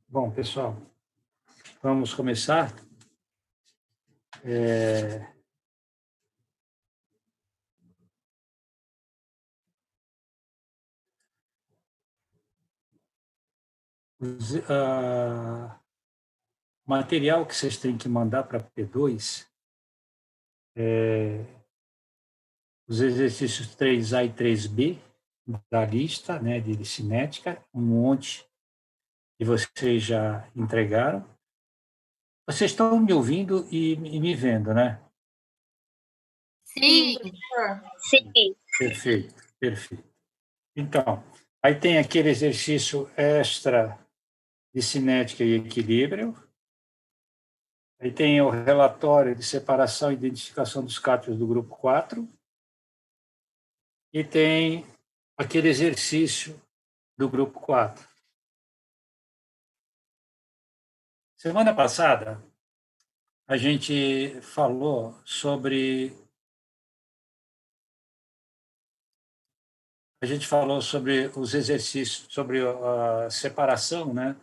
Bom, pessoal, vamos começar. O material que vocês têm que mandar para P2 os exercícios 3A e 3B da lista, né, de cinética, um monte que vocês já entregaram. Vocês estão me ouvindo e me vendo, né? Sim. Sim. Perfeito, perfeito. Então, aí tem aquele exercício extra de cinética e equilíbrio. Aí tem o relatório de separação e identificação dos cátions do grupo 4. E tem aquele exercício do grupo 4. Semana passada, a gente falou sobre os exercícios, sobre a separação, né,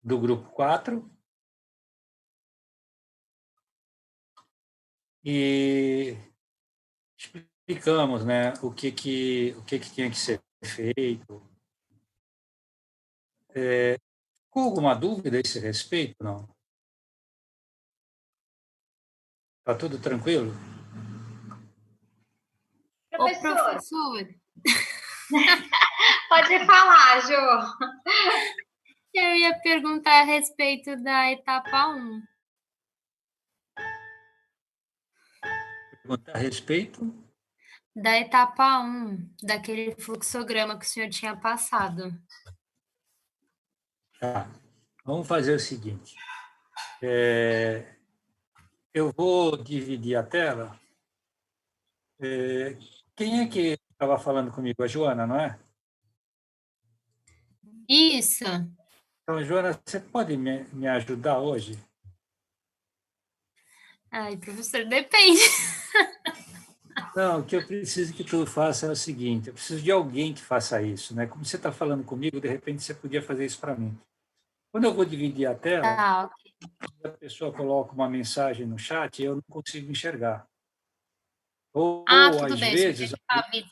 do grupo 4 e explicamos, né, o que tinha que ser feito. Ficou alguma dúvida a esse respeito? Não? Está tudo tranquilo? Professor. Pode falar, Jô. Eu ia perguntar a respeito da etapa 1. Perguntar a respeito? Da etapa 1, daquele fluxograma que o senhor tinha passado. Tá. Vamos fazer o seguinte. Eu vou dividir a tela. Quem é que estava falando comigo? A Joana, não é? Isso. Então, Joana, você pode me ajudar hoje? Ai, professor, depende. Não, o que eu preciso que tu faça é o seguinte, eu preciso de alguém que faça isso, né? Como você está falando comigo, de repente você podia fazer isso para mim. Quando eu vou dividir a tela, Tá, ok. a pessoa coloca uma mensagem no chat e eu não consigo enxergar. Ou Tudo às bem, o senhor vezes, quer que eu avise.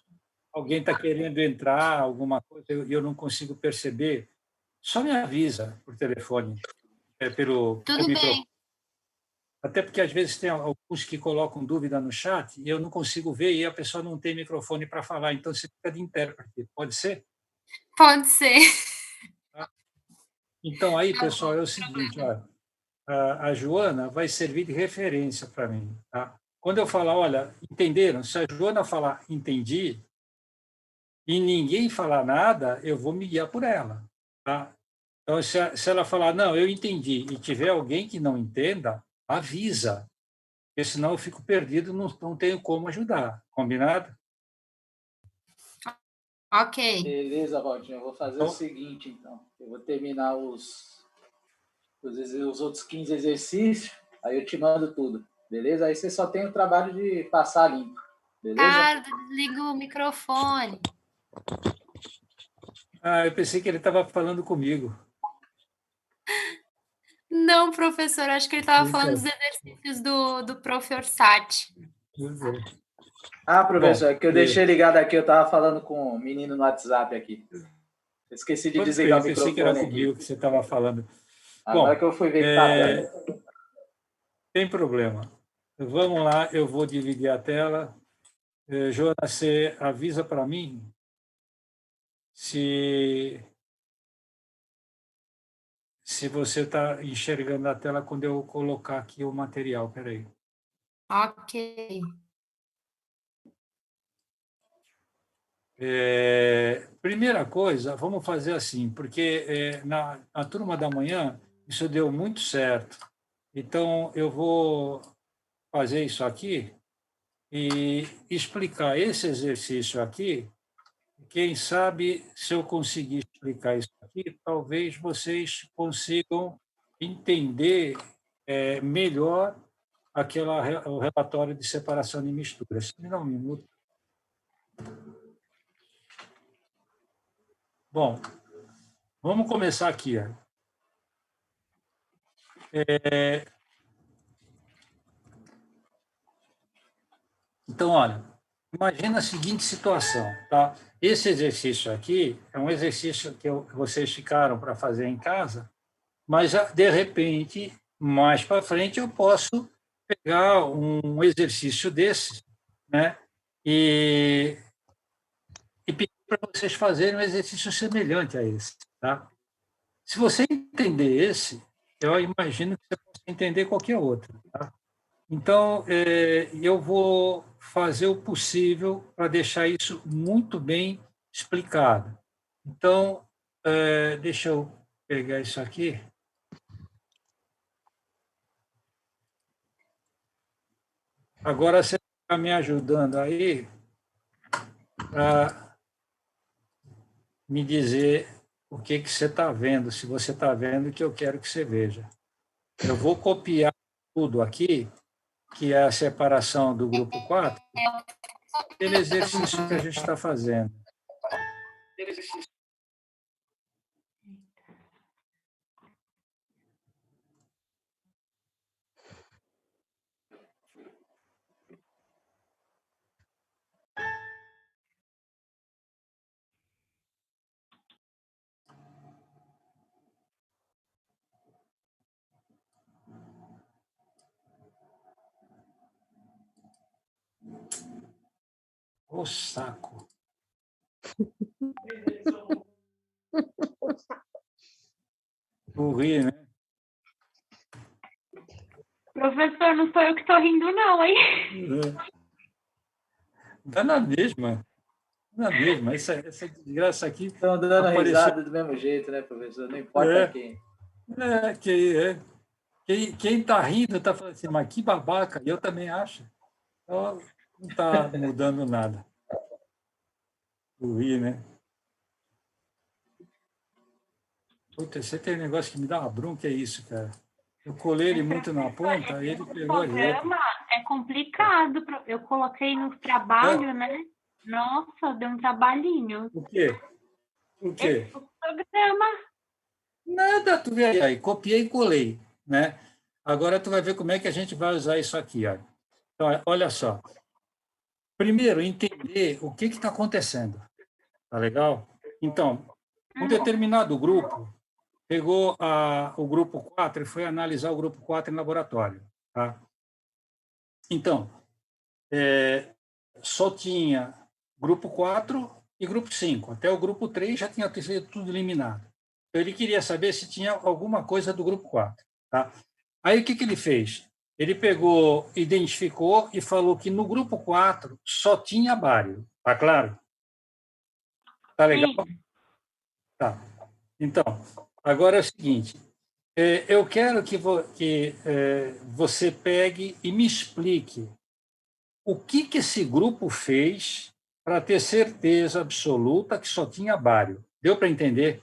alguém está querendo entrar, alguma coisa, e eu não consigo perceber. Só me avisa por telefone, pelo Tudo microfone. bem. Até porque, às vezes, tem alguns que colocam dúvida no chat e eu não consigo ver e a pessoa não tem microfone para falar. Então, você fica de intérprete. Pode ser? Pode ser. Tá? Então, aí, Tá pessoal, bom. é o seguinte, olha, a Joana vai servir de referência para mim. Tá? Quando eu falar, olha, entenderam? Se a Joana falar entendi e ninguém falar nada, eu vou me guiar por ela. Tá? Então, se ela falar, não, eu entendi, e tiver alguém que não entenda, avisa, porque senão eu fico perdido, não tenho como ajudar. Combinado? Ok. Beleza, Valdinho. Eu vou fazer o seguinte, então. Eu vou terminar os outros 15 exercícios, aí eu te mando tudo, beleza? Aí você só tem o trabalho de passar limpo, beleza? Liga o microfone. Eu pensei que ele estava falando comigo. Não, professor, acho que ele estava falando dos exercícios do Prof. Orsatti. Professor, é que eu deixei ligado aqui, eu estava falando com o menino no WhatsApp aqui. Eu esqueci de desligar o microfone. Eu pensei que era comigo que você estava falando. Agora que eu fui ver que tá. Tem problema. Vamos lá, eu vou dividir a tela. Joana, você avisa para mim se você está enxergando a tela quando eu colocar aqui o material. Espera aí. Ok. Primeira coisa, vamos fazer assim, porque na turma da manhã isso deu muito certo. Então, eu vou fazer isso aqui e explicar esse exercício aqui. Quem sabe, se eu conseguir explicar isso aqui, talvez vocês consigam entender melhor o relatório de separação de misturas. Me dá um minuto. Bom, vamos começar aqui. Então, olha, imagina a seguinte situação, tá? Esse exercício aqui é um exercício que vocês ficaram para fazer em casa, mas, de repente, mais para frente, eu posso pegar um exercício desse, né? E pedir para vocês fazerem um exercício semelhante a esse, tá? Se você entender esse, eu imagino que você possa entender qualquer outro, tá? Então, eu vou fazer o possível para deixar isso muito bem explicado. Então, deixa eu pegar isso aqui. Agora você está me ajudando aí para me dizer o que você está vendo, se você está vendo o que eu quero que você veja. Eu vou copiar tudo aqui, que é a separação do grupo 4, aquele exercício que a gente está fazendo. Ô, saco! Tu ri, né? Professor, não sou eu que estou rindo, não, hein? Dá na mesma. Na mesma. Essa desgraça aqui. Estão dando apareceu... risada do mesmo jeito, né, professor? Não importa quem. Quem está rindo está falando assim, mas que babaca, e eu também acho. Então, não está mudando nada. Tu ri, né? Puta, você tem um negócio que me dá uma bronca, é isso, cara. Eu colei ele muito na ponta, aí ele pegou a gente. É complicado. Eu coloquei no trabalho, né? Nossa, deu um trabalhinho. O quê? O quê? O programa. Nada, tu vê aí, copiei e colei, né? Agora tu vai ver como é que a gente vai usar isso aqui, olha. Então, olha só. Primeiro, entender o que está acontecendo. Tá legal? Então, um determinado grupo pegou o grupo 4 e foi analisar o grupo 4 em laboratório. Tá? Então, só tinha grupo 4 e grupo 5. Até o grupo 3 já tinha sido tudo eliminado. Então, ele queria saber se tinha alguma coisa do grupo 4. Tá? Aí, o que ele fez? Ele pegou, identificou e falou que no grupo 4 só tinha bário. Tá claro? Tá legal? Tá. Então, agora é o seguinte, eu quero que você pegue e me explique o que esse grupo fez para ter certeza absoluta que só tinha bário. Deu para entender?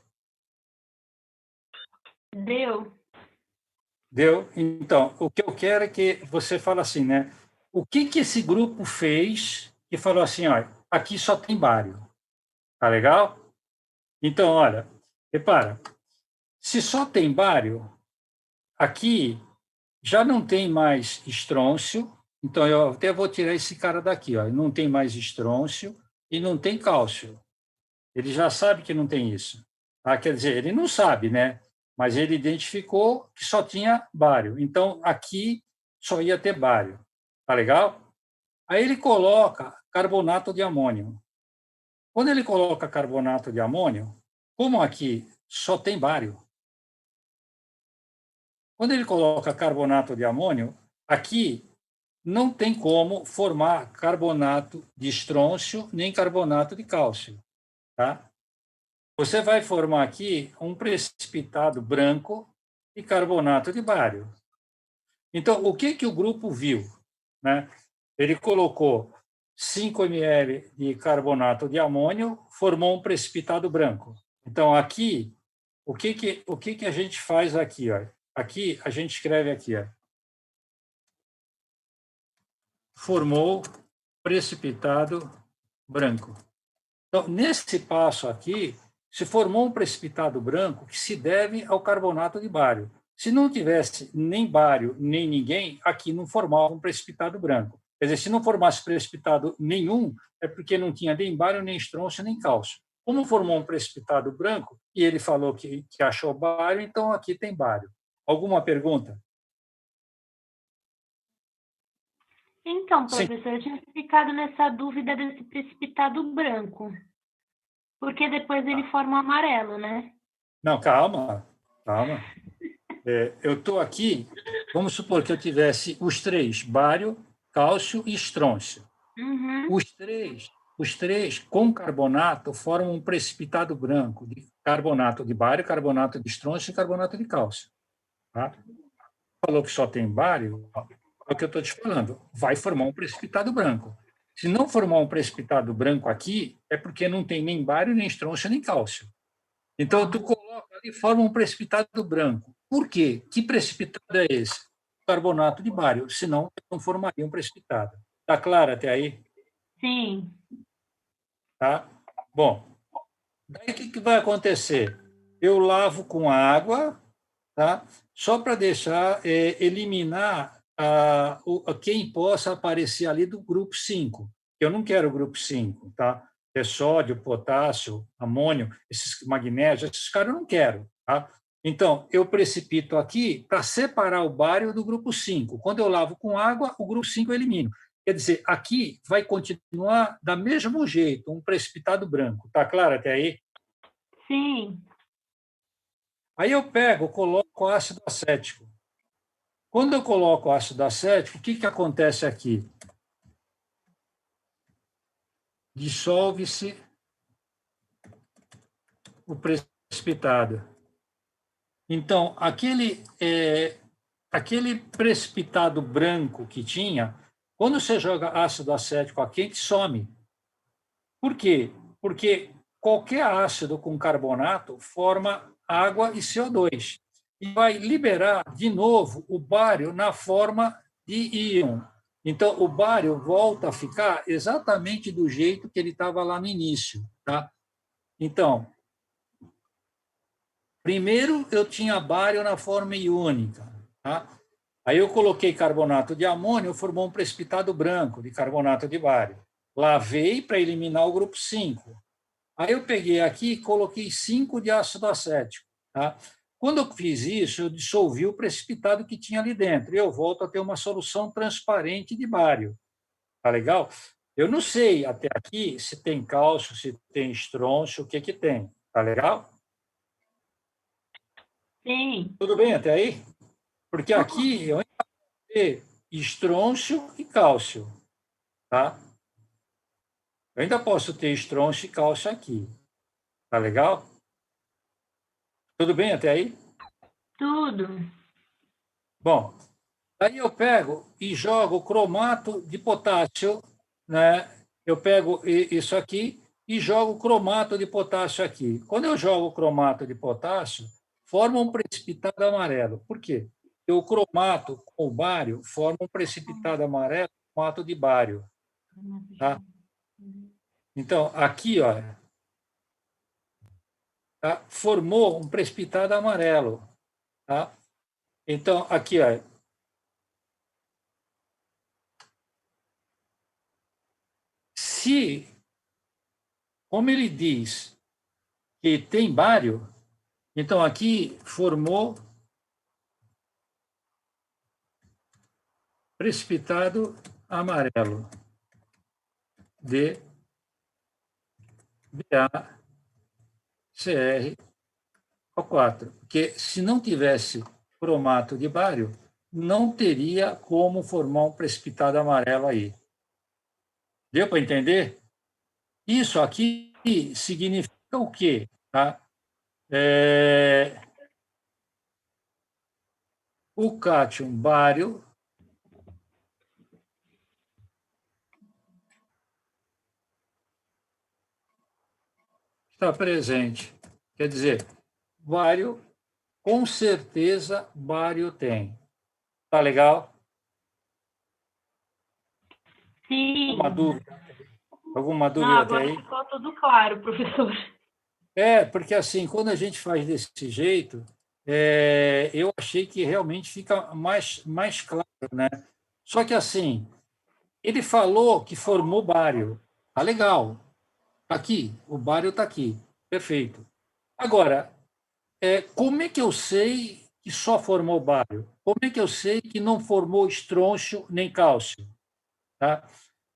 Deu. Deu? Então, o que eu quero é que você fale assim, né? O que esse grupo fez e falou assim, olha, aqui só tem bário. Tá legal? Então, olha, repara, se só tem bário, aqui já não tem mais estrôncio, então eu até vou tirar esse cara daqui, ó, não tem mais estrôncio e não tem cálcio. Ele já sabe que não tem isso. Ah, quer dizer, ele não sabe, né? Mas ele identificou que só tinha bário. Então, aqui só ia ter bário. Tá legal? Aí ele coloca carbonato de amônio. Quando ele coloca carbonato de amônio, como aqui só tem bário, quando ele coloca carbonato de amônio, aqui não tem como formar carbonato de estrôncio nem carbonato de cálcio. Tá? Você vai formar aqui um precipitado branco e carbonato de bário. Então, o que o grupo viu? Né? Ele colocou 5 ml de carbonato de amônio, formou um precipitado branco. Então, aqui, o que a gente faz aqui? Ó? Aqui, a gente escreve aqui, ó. Formou precipitado branco. Então, nesse passo aqui, se formou um precipitado branco que se deve ao carbonato de bário. Se não tivesse nem bário, nem ninguém, aqui não formava um precipitado branco. Quer dizer, se não formasse precipitado nenhum, é porque não tinha nem bário, nem estrôncio, nem cálcio. Como formou um precipitado branco, e ele falou que achou bário, então aqui tem bário. Alguma pergunta? Então, Sim. professor, eu tinha ficado nessa dúvida desse precipitado branco. Porque depois ele forma amarelo, né? Não, calma, calma. Eu estou aqui, vamos supor que eu tivesse os três, bário, cálcio e estrôncio. Uhum. Os três com carbonato formam um precipitado branco de carbonato de bário, carbonato de estrôncio e carbonato de cálcio. Tá? Falou que só tem bário, é o que eu estou te falando, vai formar um precipitado branco. Se não formar um precipitado branco aqui, é porque não tem nem bário, nem estrôncio, nem cálcio. Então, tu coloca ali e forma um precipitado branco. Por quê? Que precipitado é esse? Carbonato de bário, senão não formaria um precipitado. Está claro até aí? Sim. Tá? Bom, daí o que vai acontecer? Eu lavo com água, tá? Só para deixar eliminar quem possa aparecer ali do grupo 5. Eu não quero o grupo 5, tá? É sódio, potássio, amônio, esses magnésio, esses caras eu não quero, tá? Então, eu precipito aqui para separar o bário do grupo 5. Quando eu lavo com água, o grupo 5 eu elimino. Quer dizer, aqui vai continuar da mesmo jeito, um precipitado branco. Tá claro até aí? Sim. Aí eu pego, coloco ácido acético. Quando eu coloco ácido acético, o que acontece aqui? Dissolve-se o precipitado. Então, aquele precipitado branco que tinha, quando você joga ácido acético a quente, some. Por quê? Porque qualquer ácido com carbonato forma água e CO2 e vai liberar de novo o bário na forma de íon. Então, o bário volta a ficar exatamente do jeito que ele estava lá no início. Tá? Então, primeiro eu tinha bário na forma iônica. Tá? Aí eu coloquei carbonato de amônio, formou um precipitado branco de carbonato de bário. Lavei para eliminar o grupo 5. Aí eu peguei aqui e coloquei 5 de ácido acético. Tá? Quando eu fiz isso, eu dissolvi o precipitado que tinha ali dentro. E eu volto a ter uma solução transparente de bário. Tá legal? Eu não sei até aqui se tem cálcio, se tem estrôncio, o que tem. Tá legal? Sim. Tudo bem até aí? Porque aqui eu ainda vou ter estrôncio e cálcio. Tá? Eu ainda posso ter estrôncio e cálcio aqui. Tá legal? Tudo bem até aí? Tudo. Bom, aí eu pego e jogo cromato de potássio, né? Eu pego isso aqui e jogo cromato de potássio aqui. Quando eu jogo cromato de potássio, forma um precipitado amarelo. Por quê? Porque o cromato com o bário forma um precipitado amarelo, cromato de bário. Tá? Então, aqui, ó, tá? Formou um precipitado amarelo. Tá? Então, aqui, ó, se, como ele diz que tem bário, então aqui formou precipitado amarelo de BaCrO4, porque se não tivesse cromato de bário, não teria como formar um precipitado amarelo aí. Deu para entender? Isso aqui significa o quê? Tá? O cátion bário está presente. Quer dizer, bário, com certeza, bário tem. Tá legal? Sim. Alguma dúvida? Alguma Não, dúvida até agora aí? ficou tudo claro, professor. Porque assim, quando a gente faz desse jeito, eu achei que realmente fica mais claro, né? Só que, assim, ele falou que formou bário. Tá legal. Tá aqui, o bário está aqui. Perfeito. Agora, como é que eu sei que só formou bário? Como é que eu sei que não formou estrôncio nem cálcio? Tá?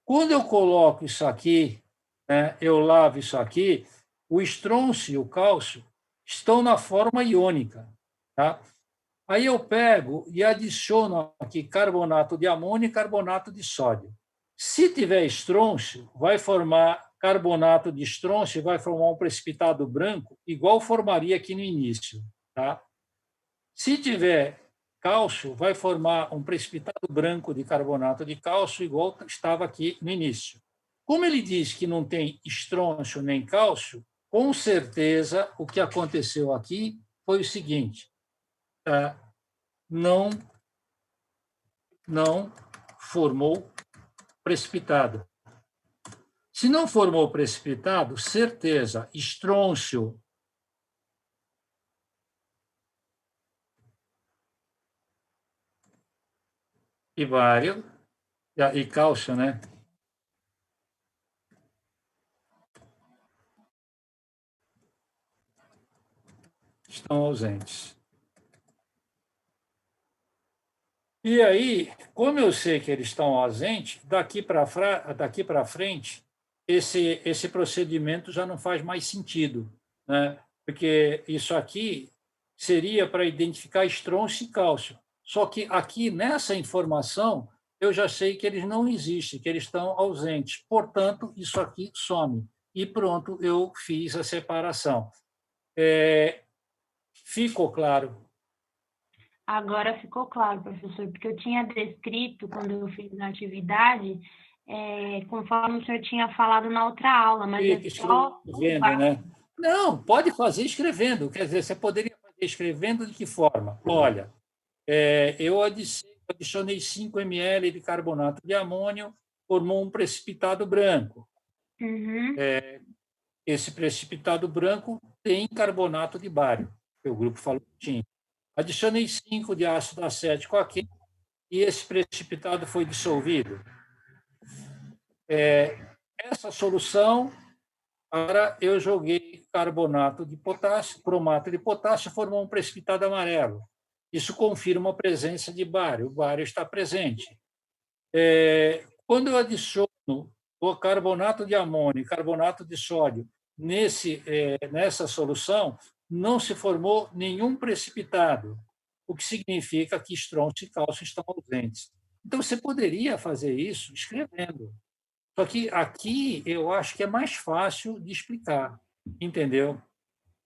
Quando eu coloco isso aqui, né, eu lavo isso aqui, o estrôncio e o cálcio estão na forma iônica. Tá? Aí eu pego e adiciono aqui carbonato de amônio e carbonato de sódio. Se tiver estrôncio, vai formar carbonato de estrôncio, vai formar um precipitado branco, igual formaria aqui no início. Tá? Se tiver cálcio, vai formar um precipitado branco de carbonato de cálcio, igual estava aqui no início. Como ele diz que não tem estrôncio nem cálcio, com certeza o que aconteceu aqui foi o seguinte: não formou precipitado. Se não formou precipitado, certeza, estrôncio e bário, e cálcio, né? Estão ausentes. E aí, como eu sei que eles estão ausentes, daqui para frente, esse procedimento já não faz mais sentido, né? Porque isso aqui seria para identificar estrôncio e cálcio. Só que aqui, nessa informação, eu já sei que eles não existem, que eles estão ausentes. Portanto, isso aqui some. E pronto, eu fiz a separação. Ficou claro? Agora ficou claro, professor, porque eu tinha descrito, quando eu fiz na atividade, conforme o senhor tinha falado na outra aula, mas é só... Escrevendo, né? Não, pode fazer escrevendo. Quer dizer, você poderia fazer escrevendo de que forma? Olha, eu adicionei 5 ml de carbonato de amônio, formou um precipitado branco. Uhum. Esse precipitado branco tem carbonato de bário, que o grupo falou que tinha. Adicionei 5 de ácido acético aqui e esse precipitado foi dissolvido. Essa solução, agora eu joguei carbonato de potássio, cromato de potássio, formou um precipitado amarelo. Isso confirma a presença de bário. O bário está presente. Quando eu adiciono o carbonato de amônio e carbonato de sódio nessa solução, não se formou nenhum precipitado, o que significa que estrôncio e cálcio estão ausentes. Então, você poderia fazer isso escrevendo. Só que aqui eu acho que é mais fácil de explicar, entendeu?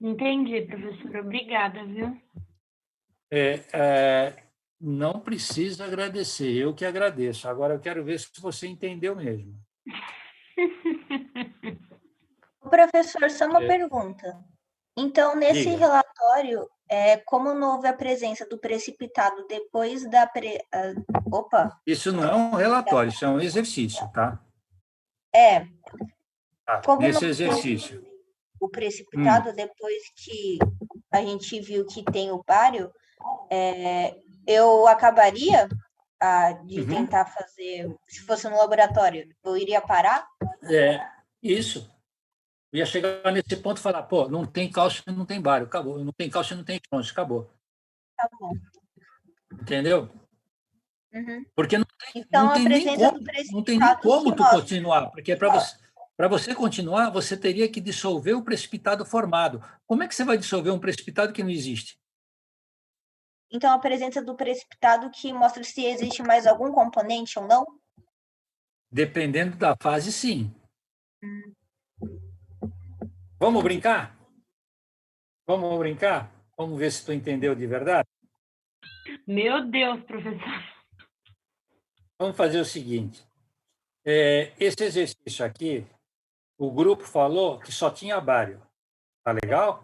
Entendi, professor. Obrigada, viu? Não precisa agradecer, eu que agradeço. Agora eu quero ver se você entendeu mesmo. Professor, só uma pergunta. Então, nesse Diga. relatório, como não houve a presença do precipitado depois da... Isso não é um relatório, isso é um exercício, tá? Como Nesse não exercício. o precipitado depois que a gente viu que tem o bário, eu acabaria de tentar fazer, se fosse no laboratório, eu iria parar? Isso. Eu ia chegar nesse ponto e falar, pô, não tem cálcio, não tem bário, acabou. Não tem cálcio, não tem estrôncio, acabou. Tá bom. Entendeu? Uhum. Porque Então, não tem nem como tu continuar, porque para você continuar, você teria que dissolver o precipitado formado. Como é que você vai dissolver um precipitado que não existe? Então, a presença do precipitado que mostra se existe mais algum componente ou não? Dependendo da fase, sim. Vamos brincar? Vamos brincar? Vamos ver se tu entendeu de verdade? Meu Deus, professor. Vamos fazer o seguinte. Esse exercício aqui, o grupo falou que só tinha bário. Tá legal?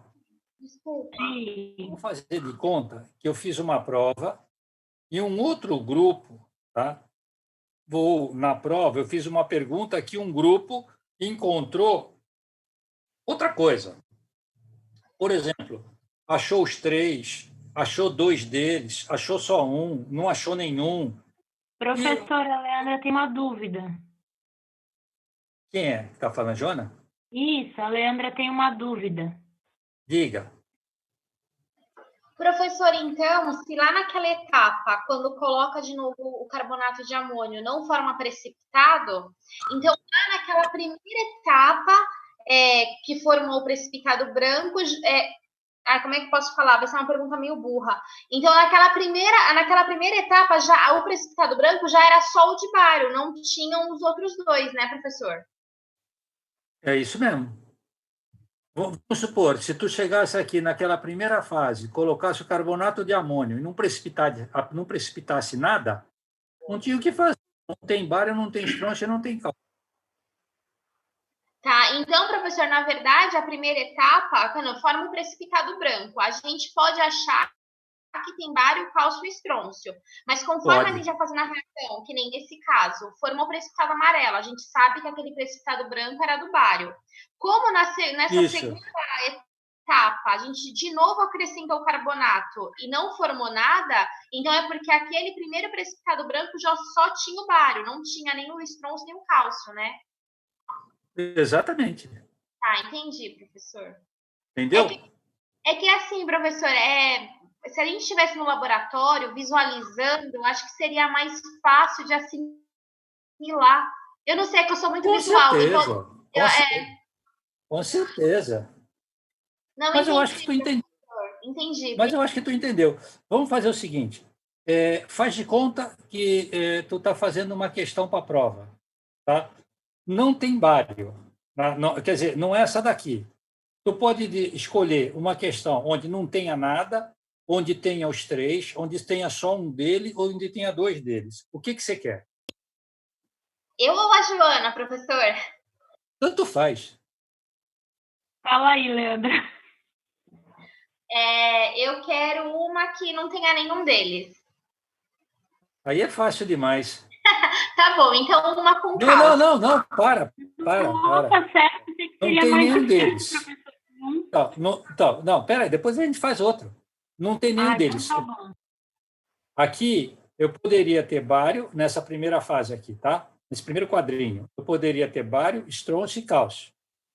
Sim. Vamos fazer de conta que eu fiz uma prova e um outro grupo, tá? Na prova, eu fiz uma pergunta que um grupo encontrou outra coisa. Por exemplo, achou os 3, achou 2 deles, achou só um, não achou nenhum. Professora Leandra tem uma dúvida. Quem é que está falando, Joana? Isso, a Leandra tem uma dúvida. Diga. Professor, então, se lá naquela etapa, quando coloca de novo o carbonato de amônio, não forma precipitado, então lá naquela primeira etapa que formou o precipitado branco, como é que eu posso falar? Vai ser uma pergunta meio burra. Então, naquela primeira etapa, já o precipitado branco já era só o de bário, não tinham os outros 2, né, professor? É isso mesmo. Vamos supor, se tu chegasse aqui naquela primeira fase, colocasse o carbonato de amônio e não precipitasse nada, não tinha o que fazer. Não tem bário, não tem estronço, não tem cálcio. Tá, então, professor, na verdade, a primeira etapa, quando forma o precipitado branco, a gente pode achar que tem bário, cálcio e estrôncio. Mas conforme a gente vai fazendo a reação, que nem nesse caso, formou precipitado amarelo, a gente sabe que aquele precipitado branco era do bário. Como nessa segunda etapa, a gente de novo acrescentou o carbonato e não formou nada, então é porque aquele primeiro precipitado branco já só tinha o bário, não tinha nem o estrôncio nem o cálcio, né? Exatamente. Tá, entendi, professor. Entendeu? É que assim, professor, se a gente estivesse no laboratório visualizando, eu acho que seria mais fácil de assimilar. Eu não sei, é que eu sou muito visual. Com certeza. Não, mas entendi, eu acho que tu entendeu. Entendi. Mas eu acho que tu entendeu. Vamos fazer o seguinte: faz de conta que tu está fazendo uma questão para a prova. Tá? Não tem bário. Quer dizer, não é essa daqui. Tu pode escolher uma questão onde não tenha nada, onde tenha os 3, onde tenha só um dele, ou onde tenha 2 deles. O que você quer? Eu ou a Joana, professor? Tanto faz. Fala aí, Leandra. Eu quero uma que não tenha nenhum deles. Aí é fácil demais. Tá bom, então uma com cálcio. Não, para. Tá certo, não tem nenhum deles. Não, peraí, depois a gente faz outro. Não tem nenhum deles. Então tá bom. Aqui, eu poderia ter bário, nessa primeira fase aqui, tá? Nesse primeiro quadrinho, eu poderia ter bário, estrôncio e cálcio.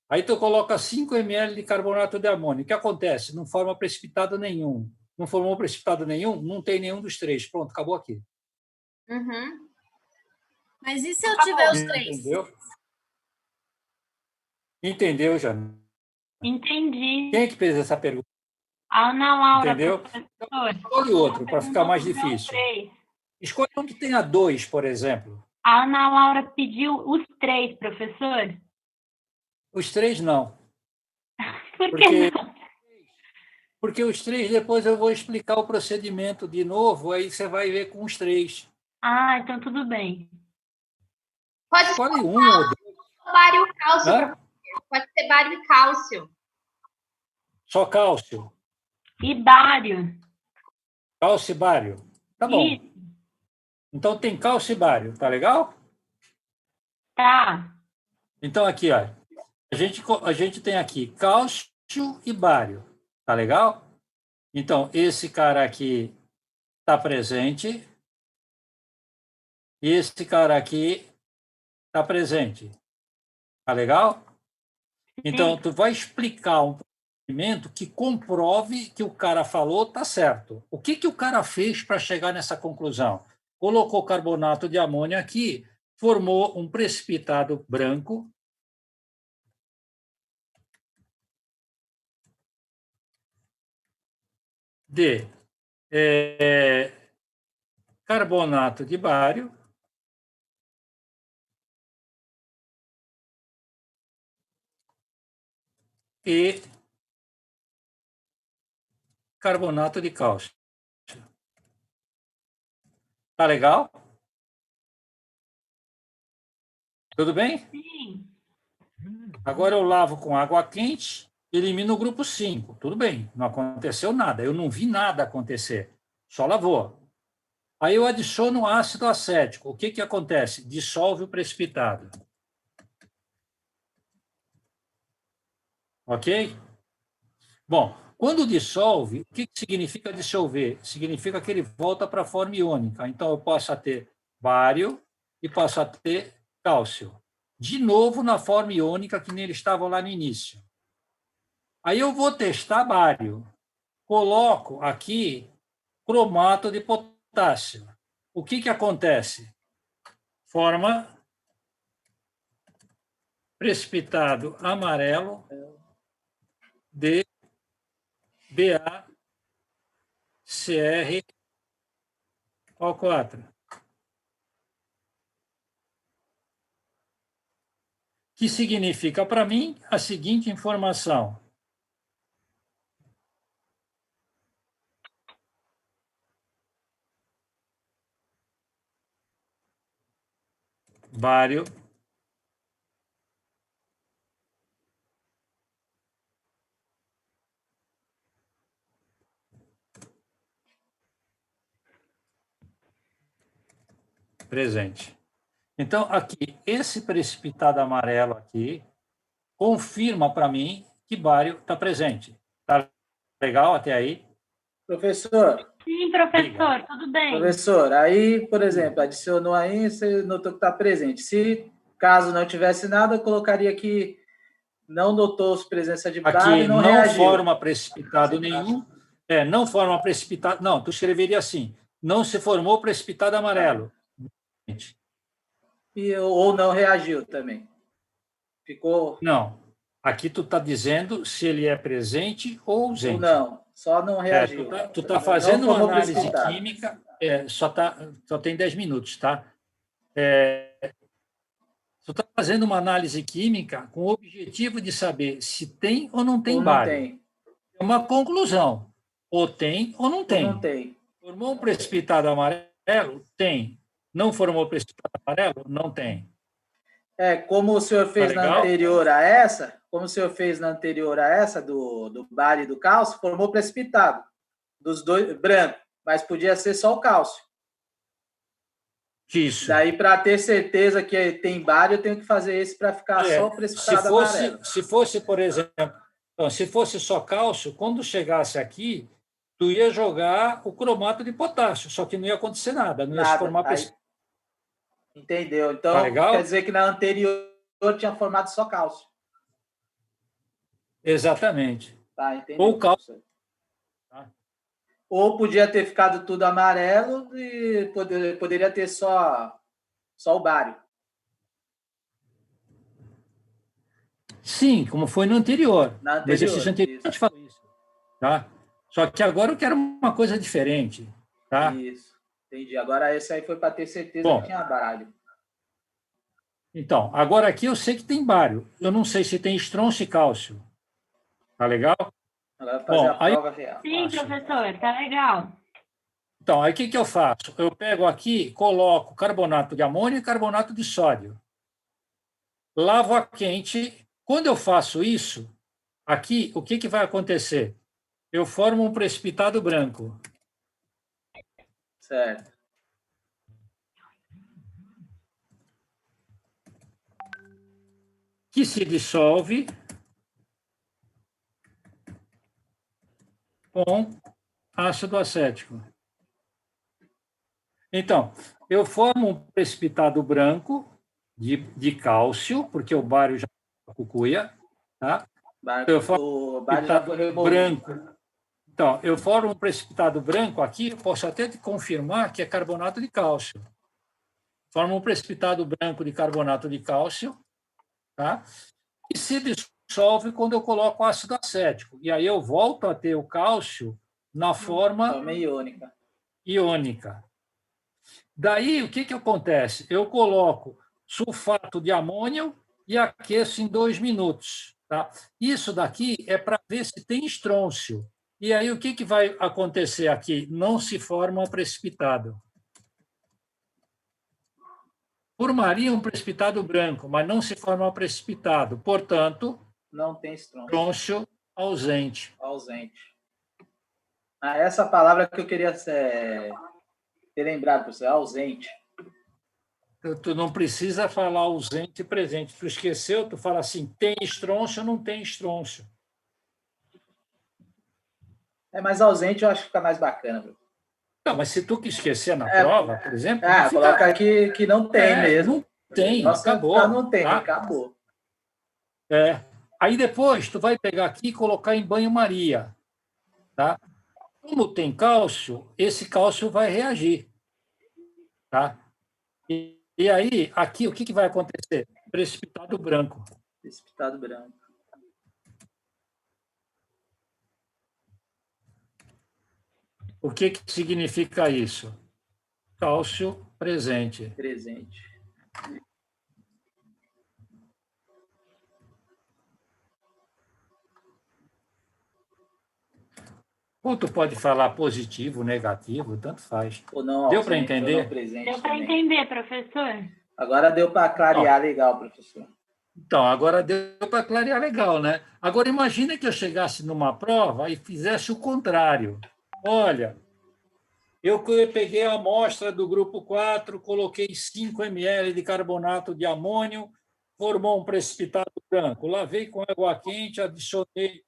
Aí tu coloca 5 ml de carbonato de amônio. O que acontece? Não forma precipitado nenhum. Não formou precipitado nenhum, não tem nenhum dos 3. Pronto, acabou aqui. Uhum. Mas e se eu tiver os 3? Entendeu, Jana? Entendi. Quem é que fez essa pergunta? A Ana Laura, entendeu? Então, escolhe outro para ficar mais difícil. 3. Escolhe um que tenha 2, por exemplo. A Ana Laura pediu os 3, professor. Os 3 não. Por que não? Porque os 3 depois eu vou explicar o procedimento de novo, aí você vai ver com os 3. Ah, então tudo bem. Pode escolhe um ou 2. Bário e cálcio. Pode ser bário e cálcio. Só cálcio. E bário. Cálcio e bário. Tá bom. Isso. Então tem cálcio e bário, tá legal? Tá. Então aqui, ó, a gente tem aqui cálcio e bário, tá legal? Então esse cara aqui está presente, e esse cara aqui está presente, tá legal? Então tu vai explicar um procedimento que comprove que o cara falou tá certo. O que o cara fez para chegar nessa conclusão? Colocou carbonato de amônio aqui, formou um precipitado branco de carbonato de bário e carbonato de cálcio. Tá legal? Tudo bem? Sim. Agora eu lavo com água quente, elimino o grupo 5. Tudo bem, não aconteceu nada. Eu não vi nada acontecer. Só lavou. Aí eu adiciono ácido acético. O que acontece? Dissolve o precipitado. Ok? Bom, Quando dissolve, o que significa dissolver? Significa que ele volta para a forma iônica. Então, eu posso ter bário e passo a ter cálcio. De novo, na forma iônica que nem ele estava lá no início. Aí eu vou testar bário. Coloco aqui cromato de potássio. O que acontece? Forma precipitado amarelo de BaCrO4. Que significa para mim a seguinte informação. Bário presente. Então, aqui, esse precipitado amarelo aqui confirma para mim que bário está presente. Está legal até aí? Professor. Sim, professor, tudo bem. Professor, aí, por exemplo, adicionou aí, você notou que está presente. Se caso não tivesse nada, eu colocaria que não notou presença de bário aqui e não não reagiu. Forma precipitado nenhum. Não forma precipitado. Não, tu escreveria assim: não se formou precipitado amarelo. Ou não reagiu também. Ficou. Não. Aqui tu está dizendo se ele é presente ou ausente. Ou não, só não reagiu. Tu tá fazendo uma análise química, só tem 10 minutos, tá? Tu está fazendo uma análise química com o objetivo de saber se tem ou não tem bário. Tem. É uma conclusão. Ou tem ou não tem. Ou não tem. Formou um precipitado amarelo? Tem. Não formou precipitado amarelo? Não tem. Como o senhor fez na anterior a essa, do bário e do cálcio, formou precipitado. Dos dois, branco, mas podia ser só o cálcio. Isso. Daí, para ter certeza que tem bário, eu tenho que fazer esse para ficar só o precipitado amarelo. Se fosse, por exemplo, se fosse só cálcio, quando chegasse aqui, tu ia jogar o cromato de potássio, só que não ia acontecer nada, não ia se formar precipitado. Entendeu? Então, quer dizer que na anterior tinha formado só cálcio. Exatamente. Tá, entendi. Ou cálcio. Ou podia ter ficado tudo amarelo e poderia ter só o bário. Sim, como foi no anterior. No exercício anterior, a gente falou isso. Tá? Só que agora eu quero uma coisa diferente. Tá? Isso. Entendi. Agora esse aí foi para ter certeza que tinha bário. Então, agora aqui eu sei que tem bário. Eu não sei se tem estrôncio e cálcio. Tá legal? Agora fazer a prova real. Sim, professor, tá legal. Então, aí o que eu faço? Eu pego aqui, coloco carbonato de amônio e carbonato de sódio. Lavo a quente. Quando eu faço isso, aqui, o que vai acontecer? Eu formo um precipitado branco. Certo. Que se dissolve com ácido acético. Então, eu formo um precipitado branco de cálcio, porque o bário já cucuia, tá? Eu formo um precipitado branco. Então, eu formo um precipitado branco aqui, eu posso até te confirmar que é carbonato de cálcio. Formo um precipitado branco de carbonato de cálcio, tá? E se dissolve quando eu coloco ácido acético. E aí eu volto a ter o cálcio na forma iônica. Daí, o que acontece? Eu coloco sulfato de amônio e aqueço em 2 minutos. Tá? Isso daqui é para ver se tem estrôncio. E aí, o que vai acontecer aqui? Não se forma precipitado. Formaria um precipitado branco, mas não se forma precipitado. Portanto, não tem estrôncio. Estrôncio ausente. Essa palavra que eu queria ter lembrado, professor, ausente. Tu não precisa falar ausente e presente. Tu esqueceu, tu fala assim, tem estrôncio ou não tem estrôncio. É mais ausente, eu acho que fica mais bacana. Viu? Não, mas se tu que esquecer na prova, por exemplo... Coloca aqui que não tem mesmo. Não tem, Nossa, acabou. Não tem, tá? acabou. Aí depois tu vai pegar aqui e colocar em banho-maria. Tá? Como tem cálcio, esse cálcio vai reagir. Tá? E aí, aqui, o que vai acontecer? Precipitado branco. Precipitado branco. O que significa isso? Cálcio presente. Presente. Ou tu pode falar positivo, negativo, tanto faz. Ou não, deu para entender? Deu para entender, professor. Agora deu para clarear legal, professor. Então, agora deu para clarear legal, né? Agora, imagina que eu chegasse numa prova e fizesse o contrário. Olha, eu peguei a amostra do grupo 4, coloquei 5 ml de carbonato de amônio, formou um precipitado branco. Lavei com água quente, adicionei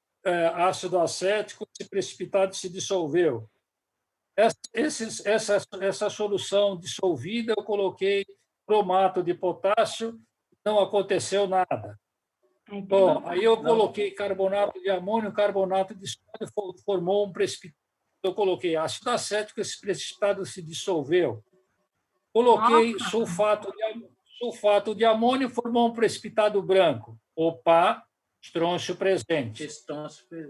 ácido acético, esse precipitado se dissolveu. Essa solução dissolvida, eu coloquei cromato de potássio, não aconteceu nada. Bom, aí eu coloquei carbonato de amônio, carbonato de sódio, formou um precipitado. Eu coloquei ácido acético, esse precipitado se dissolveu. Coloquei sulfato de amônio, formou um precipitado branco. Opa, estrôncio presente.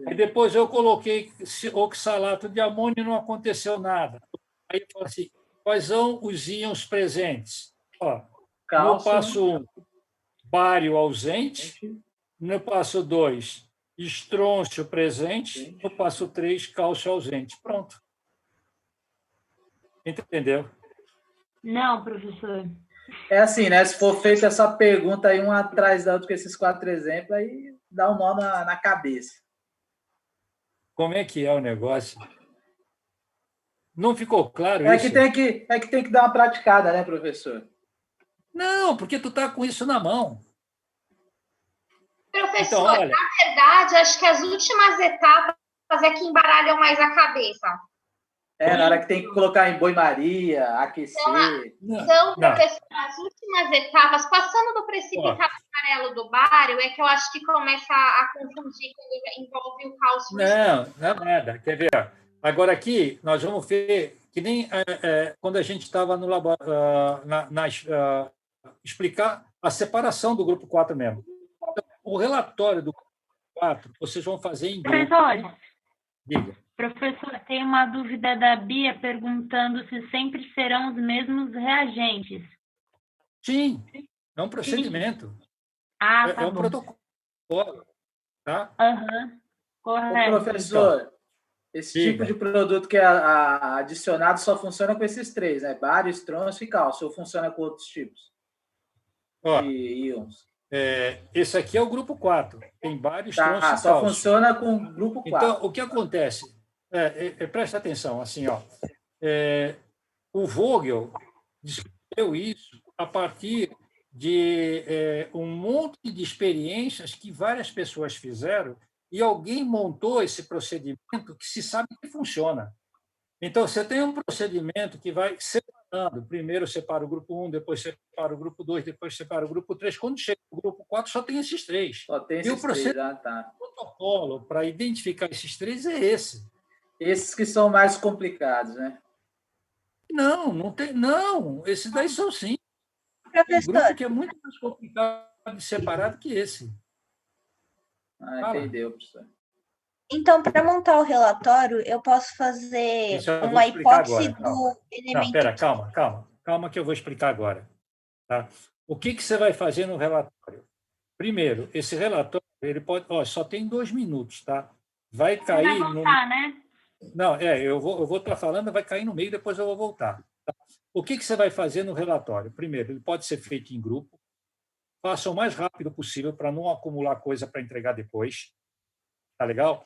Aí depois eu coloquei oxalato de amônio, não aconteceu nada. Aí eu falei assim, quais são os íons presentes? No passo 1, bário ausente. No passo 2, estrôncio presente. No passo 3, cálcio ausente. Pronto. Entendeu? Não, professor. É assim, né? Se for feita essa pergunta aí, um atrás da outra, com esses 4 exemplos, aí dá um nó na cabeça. Como é que é o negócio? Não ficou claro isso? É que tem que dar uma praticada, né, professor? Não, porque tu tá com isso na mão. Professor, então, olha, na verdade, acho que as últimas etapas é que embaralham mais a cabeça. Na hora que tem que colocar em banho-maria, aquecer. Então, professor, as últimas etapas, passando do precipitado amarelo do bário, é que eu acho que começa a confundir quando envolve o cálcio. Não é nada. Quer ver? Agora aqui, nós vamos ver que nem quando a gente estava no laboratório, explicar a separação do grupo 4 mesmo. Então, o relatório do grupo 4, vocês vão fazer em grupo. Professor, Diga. Professor, tem uma dúvida da Bia perguntando se sempre serão os mesmos reagentes. Sim, é um procedimento. Tá é um bom. protocolo. Tá? Correto. Professor, esse tipo de produto que é adicionado só funciona com esses 3, né? Bário, estrôncio e cálcio, ou funciona com outros tipos de íons? Esse aqui é o grupo 4. Tem bário, estrôncio e cálcio. Só funciona com o grupo 4. Então, o que acontece? Presta atenção, assim, o Vogel descreveu isso a partir de um monte de experiências que várias pessoas fizeram e alguém montou esse procedimento que se sabe que funciona. Então, você tem um procedimento que vai separando. Primeiro separa o grupo 1, depois separa o grupo 2, depois separa o grupo 3. Quando chega o grupo 4, só tem esses 3. Só tem esses 3, tá. O protocolo para identificar esses 3 é esse. Esses que são mais complicados, né? Não tem. Não, esses daí são sim. Tem um grupo que é muito mais complicado de separar do que esse. Entendeu, professor. Então, para montar o relatório, eu posso fazer uma hipótese do elemento... Não, espera, calma que eu vou explicar agora. Tá? O que você vai fazer no relatório? Primeiro, esse relatório, ele pode... só tem 2 minutos, tá? Vai cair... Vai voltar, né? Não, eu vou estar falando, vai cair no meio, depois eu vou voltar. Tá? O que você vai fazer no relatório? Primeiro, ele pode ser feito em grupo. Faça o mais rápido possível para não acumular coisa para entregar depois. Tá legal?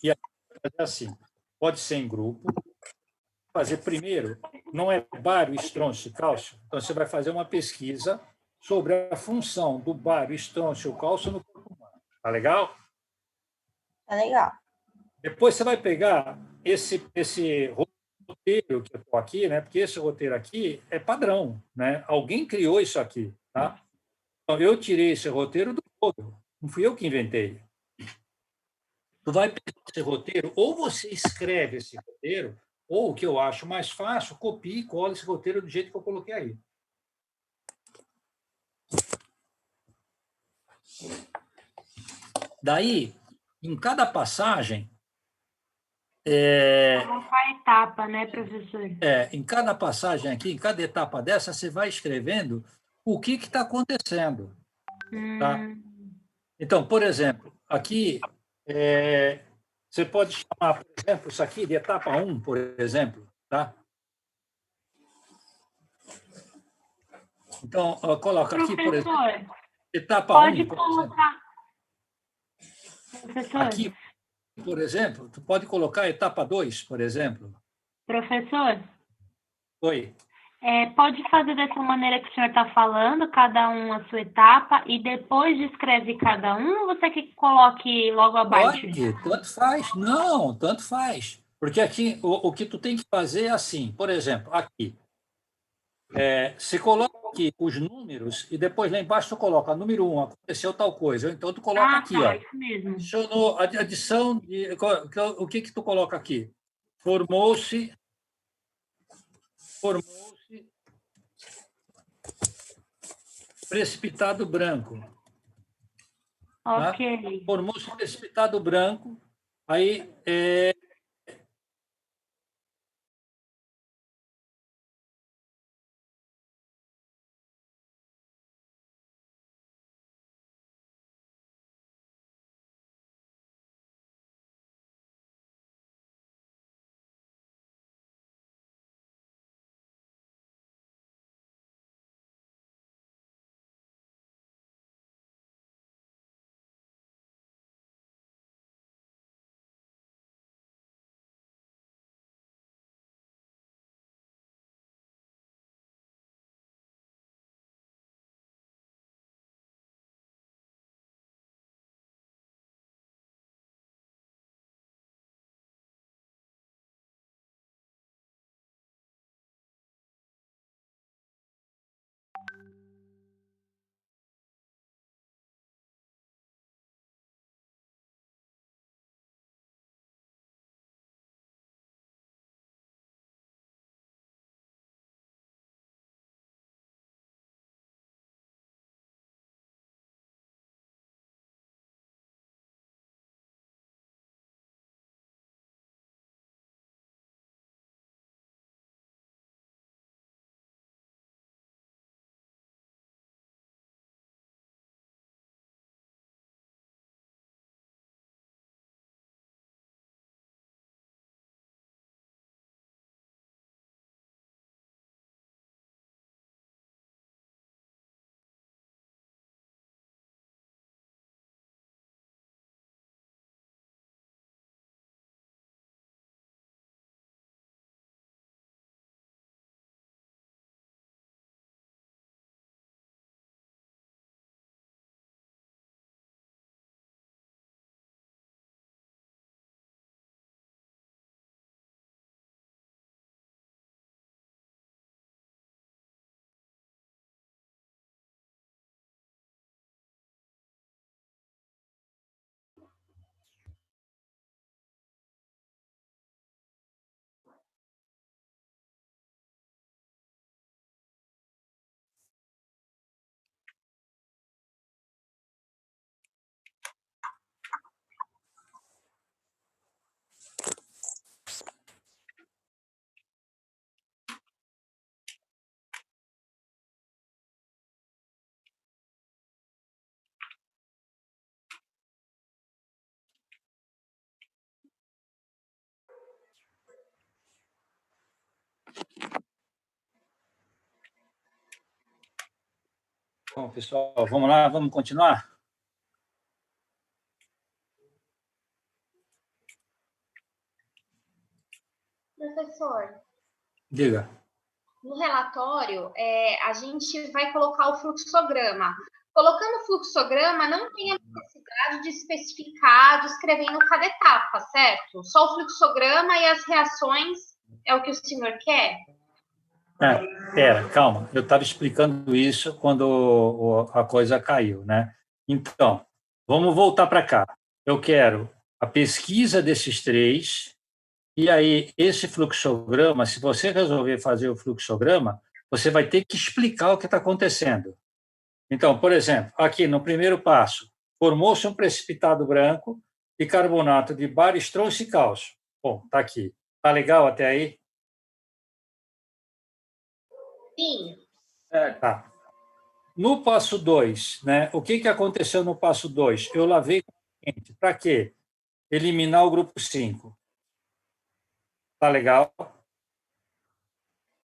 E aí, fazer assim, pode ser em grupo. Fazer primeiro, não é bário, estrôncio e cálcio. Então, você vai fazer uma pesquisa sobre a função do bário, estrôncio e cálcio no corpo humano. Tá legal? Tá legal. Depois você vai pegar esse roteiro que eu estou aqui, né? Porque esse roteiro aqui é padrão, né? Alguém criou isso aqui, tá? Então, eu tirei esse roteiro do todo, não fui eu que inventei. Tu vai pegar esse roteiro, ou você escreve esse roteiro, ou o que eu acho mais fácil, copia e cola esse roteiro do jeito que eu coloquei aí. Daí, em cada passagem, Colocar a etapa, né, professor? em cada passagem aqui, em cada etapa dessa, você vai escrevendo o que está acontecendo. Tá? Então, por exemplo, aqui você pode chamar, por exemplo, isso aqui de etapa 1, por exemplo. Tá? Então, coloca aqui, por exemplo, etapa 1. Pode colocar. Professor. Aqui, por exemplo, tu pode colocar etapa 2, por exemplo. Professor? Oi. Pode fazer dessa maneira que o senhor está falando, cada um a sua etapa, e depois descreve cada um, ou você quer que coloque logo abaixo? Pode, tanto faz. Não, tanto faz. Porque aqui, o que tu tem que fazer é assim, por exemplo, aqui. Você coloca aqui os números e depois lá embaixo tu coloca número 1, aconteceu tal coisa. Então tu coloca aqui, ó. Isso mesmo. Adicionou adição de, o que tu coloca aqui? Formou-se precipitado branco. Ok. Tá? Formou-se precipitado branco. Aí bom, pessoal, vamos lá, vamos continuar? Professor, Diga. no relatório, a gente vai colocar o fluxograma. colocando fluxograma, não tem a necessidade de especificar, descrevendo cada etapa, certo? Só o fluxograma e as reações é o que o senhor quer? Calma, eu estava explicando isso quando a coisa caiu, né? Então, vamos voltar para cá. Eu quero a pesquisa desses três, e aí esse fluxograma, se você resolver fazer o fluxograma, você vai ter que explicar o que está acontecendo. Então, por exemplo, aqui no primeiro passo, formou-se um precipitado branco de carbonato de bário, estronço e cálcio. Bom, está aqui. Está legal até aí? Sim. Tá. No passo 2, né, o que aconteceu no passo 2? Eu lavei com quente. Para quê? Eliminar o grupo 5. Tá legal?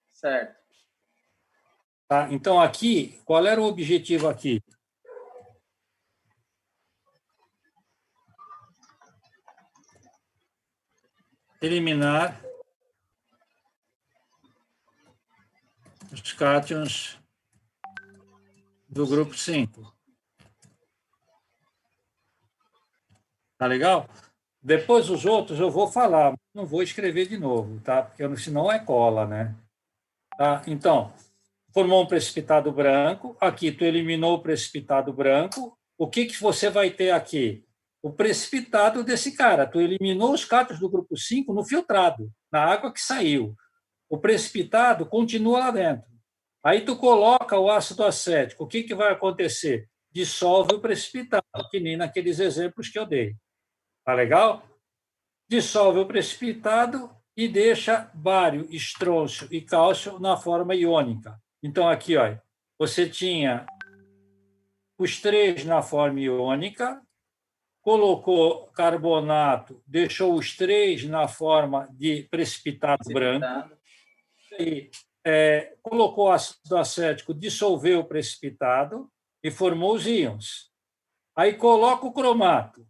Certo. Tá? Então, aqui, qual era o objetivo aqui? Eliminar os cátions do grupo 5. Tá legal? Depois os outros eu vou falar, não vou escrever de novo, tá? Porque senão é cola, né? Tá? Então, formou um precipitado branco, aqui tu eliminou o precipitado branco, o que você vai ter aqui? O precipitado desse cara, tu eliminou os cátions do grupo 5 no filtrado, na água que saiu. O precipitado continua lá dentro. Aí tu coloca o ácido acético, o que vai acontecer? Dissolve o precipitado, que nem naqueles exemplos que eu dei. Tá legal? Dissolve o precipitado e deixa bário, estrôncio e cálcio na forma iônica. Então, aqui, ó, você tinha os três na forma iônica, colocou carbonato, deixou os três na forma de precipitado branco, e, colocou ácido acético, dissolveu o precipitado e formou os íons. Aí coloca o cromato.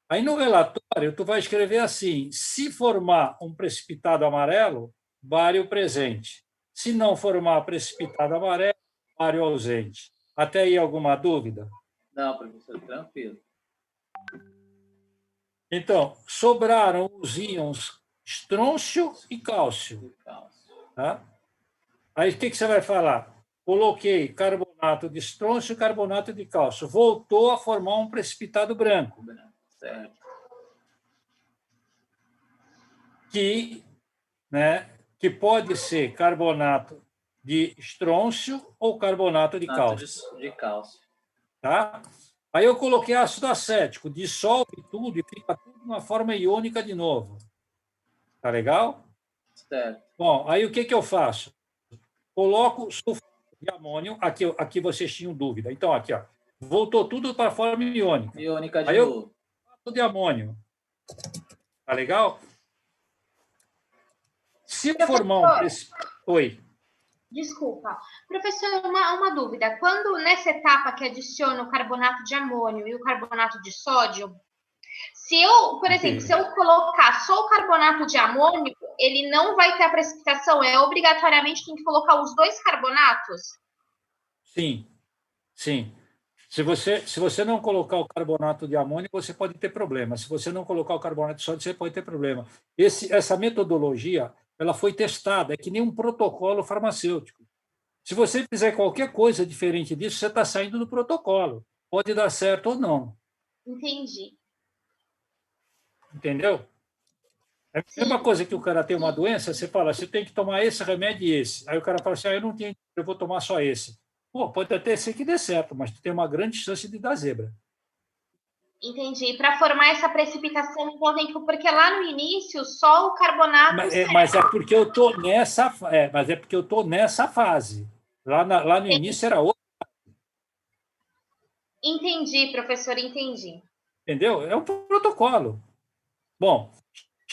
Aí no relatório, tu vai escrever assim: se formar um precipitado amarelo, bário presente. Se não formar precipitado amarelo, bário ausente. Até aí alguma dúvida? Não, professor, tranquilo. Então, sobraram os íons estrôncio e cálcio. Tá? Aí o que você vai falar? Coloquei carbonato de estrôncio e carbonato de cálcio. Voltou a formar um precipitado branco. Certo. Que pode ser carbonato de estrôncio ou carbonato de cálcio. De cálcio. Tá? Aí eu coloquei ácido acético, dissolve tudo e fica tudo numa forma iônica de novo. Tá legal? Certo. Bom, aí o que eu faço? Coloco sulfato de amônio, aqui vocês tinham dúvida. Então, aqui, ó, voltou tudo para a forma iônica. Iônica de aí novo. Sulfato de amônio. Tá legal? Se formar um... Oi. Desculpa. Professor, uma dúvida. Quando nessa etapa que adiciona o carbonato de amônio e o carbonato de sódio, se eu, por exemplo, se eu colocar só o carbonato de amônio, ele não vai ter a precipitação? Obrigatoriamente tem que colocar os dois carbonatos? Sim, sim. Se você não colocar o carbonato de amônio, você pode ter problema. Se você não colocar o carbonato de sódio, você pode ter problema. Essa metodologia, ela foi testada, é que nem um protocolo farmacêutico. Se você fizer qualquer coisa diferente disso, você está saindo do protocolo. Pode dar certo ou não. Entendi. Entendeu? É a mesma coisa que o cara tem uma doença, você fala, você tem que tomar esse remédio e esse. Aí o cara fala assim, eu não tenho, eu vou tomar só esse. Pô, pode até ser que dê certo, mas tu tem uma grande chance de dar zebra. Entendi. Para formar essa precipitação, então tem que... Porque lá no início, só o carbonato... Mas é porque eu estou nessa fase. Lá no início era outra. Entendi, professor, entendi. Entendeu? É um protocolo. Bom,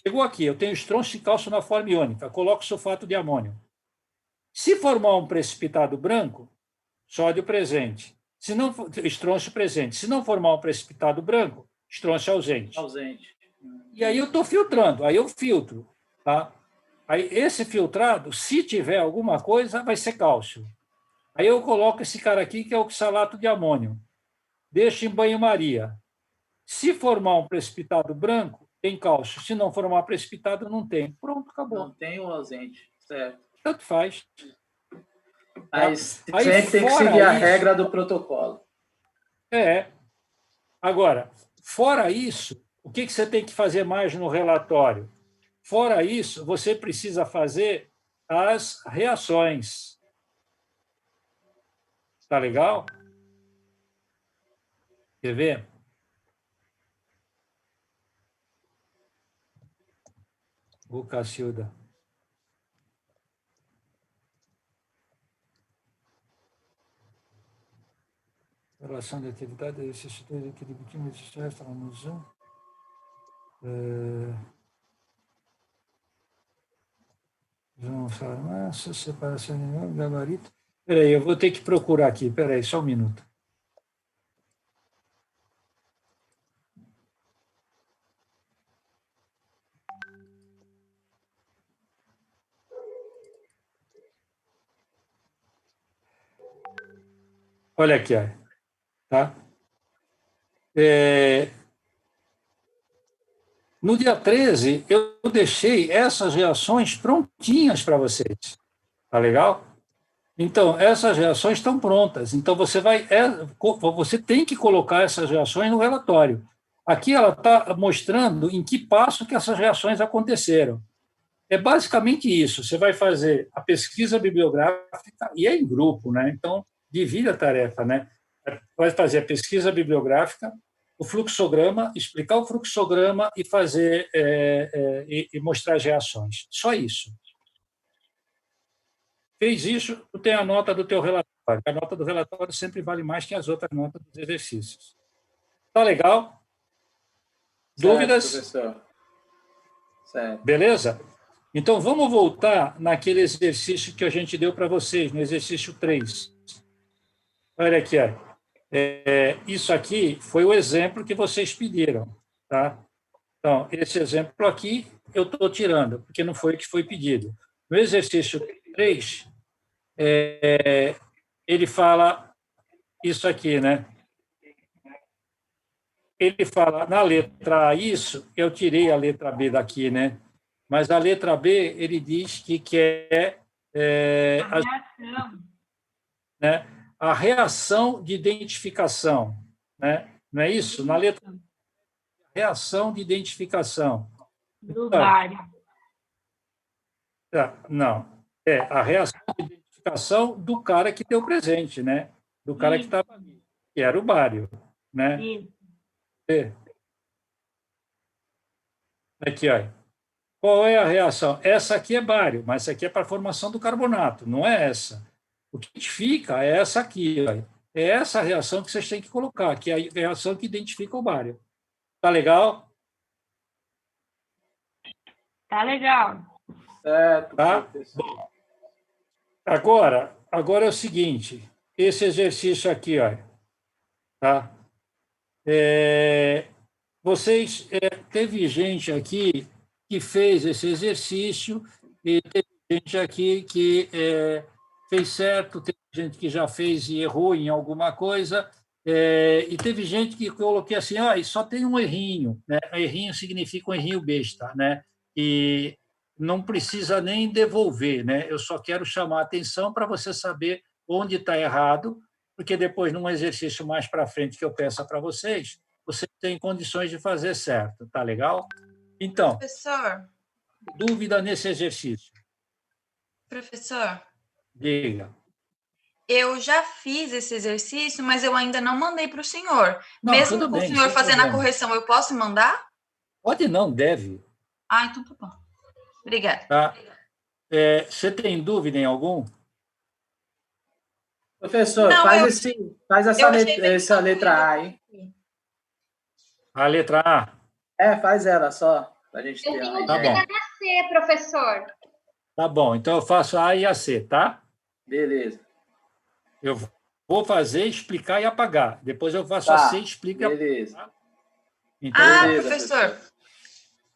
chegou aqui, eu tenho estrôncio e cálcio na forma iônica, coloco sulfato de amônio. Se formar um precipitado branco, sódio presente. Se não, estrôncio presente. Se não formar um precipitado branco, estrôncio ausente. E aí eu estou filtrando, aí eu filtro. Tá? Aí esse filtrado, se tiver alguma coisa, vai ser cálcio. Aí eu coloco esse cara aqui, que é o oxalato de amônio. Deixo em banho-maria. Se formar um precipitado branco, tem cálcio. Se não formar precipitado, não tem. Pronto, acabou. Não tem o ausente, certo. Tanto faz. Mas Aí, sempre tem que seguir a regra do protocolo. Agora, fora isso, o que você tem que fazer mais no relatório? Fora isso, você precisa fazer as reações. Tá legal? Quer ver? O Cacilda. Relação de atividade, exercício de equilíbrio químico de estresse, está no Zoom. Massa, separação de gabarito. Espera aí, eu vou ter que procurar aqui. Espera aí, só um minuto. Olha aqui, ó. Tá? No dia 13, eu deixei essas reações prontinhas para vocês. Tá legal? Então, essas reações estão prontas. Então, você tem que colocar essas reações no relatório. Aqui ela está mostrando em que passo que essas reações aconteceram. É basicamente isso. Você vai fazer a pesquisa bibliográfica, e é em grupo, né? Então, divide a tarefa, né? Vai fazer a pesquisa bibliográfica, o fluxograma, explicar o fluxograma e fazer e mostrar as reações. Só isso. Fez isso, tu tem a nota do teu relatório. A nota do relatório sempre vale mais que as outras notas dos exercícios. Tá legal? Certo, Dúvidas? professor. Certo. Beleza? Então, vamos voltar naquele exercício que a gente deu para vocês, no exercício 3. Olha aqui, ó. Isso aqui foi o exemplo que vocês pediram. Tá? Então, esse exemplo aqui eu estou tirando, porque não foi o que foi pedido. No exercício 3, ele fala isso aqui, né? Ele fala, na letra A, isso, eu tirei a letra B daqui, né? Mas a letra B, ele diz que quer a reação de identificação, né? Não é isso? Na letra A, reação de identificação. Do bário. Não, a reação de identificação do cara que deu presente, né? Do cara que estava ali, que era o bário, né? Aqui, ó. Qual é a reação? Essa aqui é bário, mas essa aqui é para a formação do carbonato, não é essa. O que identifica é essa aqui, ó. É essa reação que vocês têm que colocar, que é a reação que identifica o bário. Tá legal? Tá legal. Certo, tá? professor. Agora é o seguinte, esse exercício aqui, ó, tá? Teve gente aqui que fez esse exercício e teve gente aqui que fez certo, teve gente que já fez e errou em alguma coisa, e teve gente que coloquei assim, só tem um errinho, né? Errinho significa um errinho besta, né? E não precisa nem devolver, né? Eu só quero chamar a atenção para você saber onde está errado, porque depois, num exercício mais para frente que eu peça para vocês, você tem condições de fazer certo, tá legal? Então, professor, dúvida nesse exercício? Professor, Diga. eu já fiz esse exercício, mas eu ainda não mandei para o senhor. Não, mesmo tudo com bem, o senhor sem fazendo problema. a correção, eu posso mandar? Pode não, deve. Ah, então tá bom. Obrigada. Tá? Você tem dúvida em algum? Professor, Não, faz essa letra A, hein? A letra A? Faz ela só, para a gente Eu ter tenho uma Tá dúvida bom. na C, professor. Tá bom, então eu faço a e a C, tá? Beleza. Eu vou fazer, explicar e apagar. Depois eu faço Tá, a C, explico e apago. beleza. Então, Beleza, professor,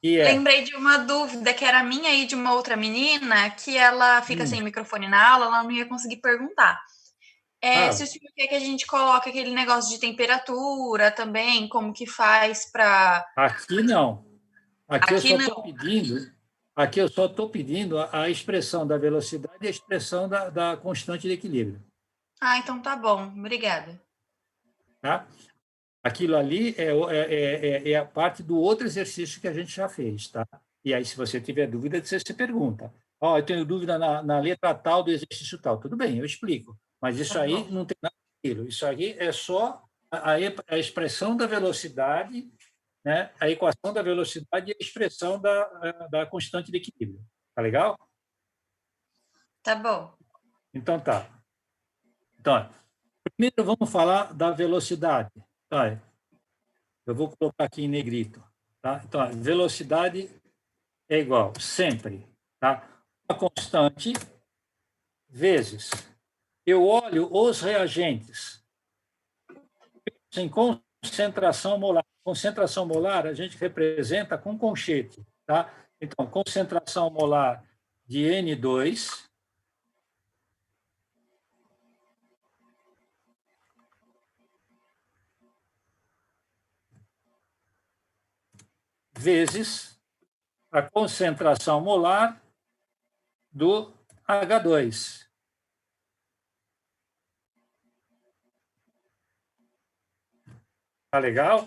e lembrei de uma dúvida que era minha e de uma outra menina, que ela fica sem microfone na aula, ela não ia conseguir perguntar. Se o senhor quer que a gente coloque aquele negócio de temperatura também, como que faz para... Aqui não. Aqui eu Aqui só não. estou pedindo, aqui eu só estou pedindo a expressão da velocidade e a expressão da constante de equilíbrio. Então tá bom. Obrigada. Tá? Aquilo ali é a parte do outro exercício que a gente já fez. Tá? E aí, se você tiver dúvida, você se pergunta. Eu tenho dúvida na letra tal do exercício tal. Tudo bem, eu explico. Mas isso aí não tem nada daquilo. Isso aí é só a expressão da velocidade, né? A equação da velocidade e a expressão da constante de equilíbrio. Tá legal? Tá bom. Então, tá. Então, primeiro vamos falar da velocidade. Tá? Eu vou colocar aqui em negrito. Tá? Então, a velocidade é igual sempre, tá? A constante vezes. Eu olho os reagentes em concentração molar. Concentração molar a gente representa com conchete, tá? Então, concentração molar de N2 vezes a concentração molar do H2. Tá legal?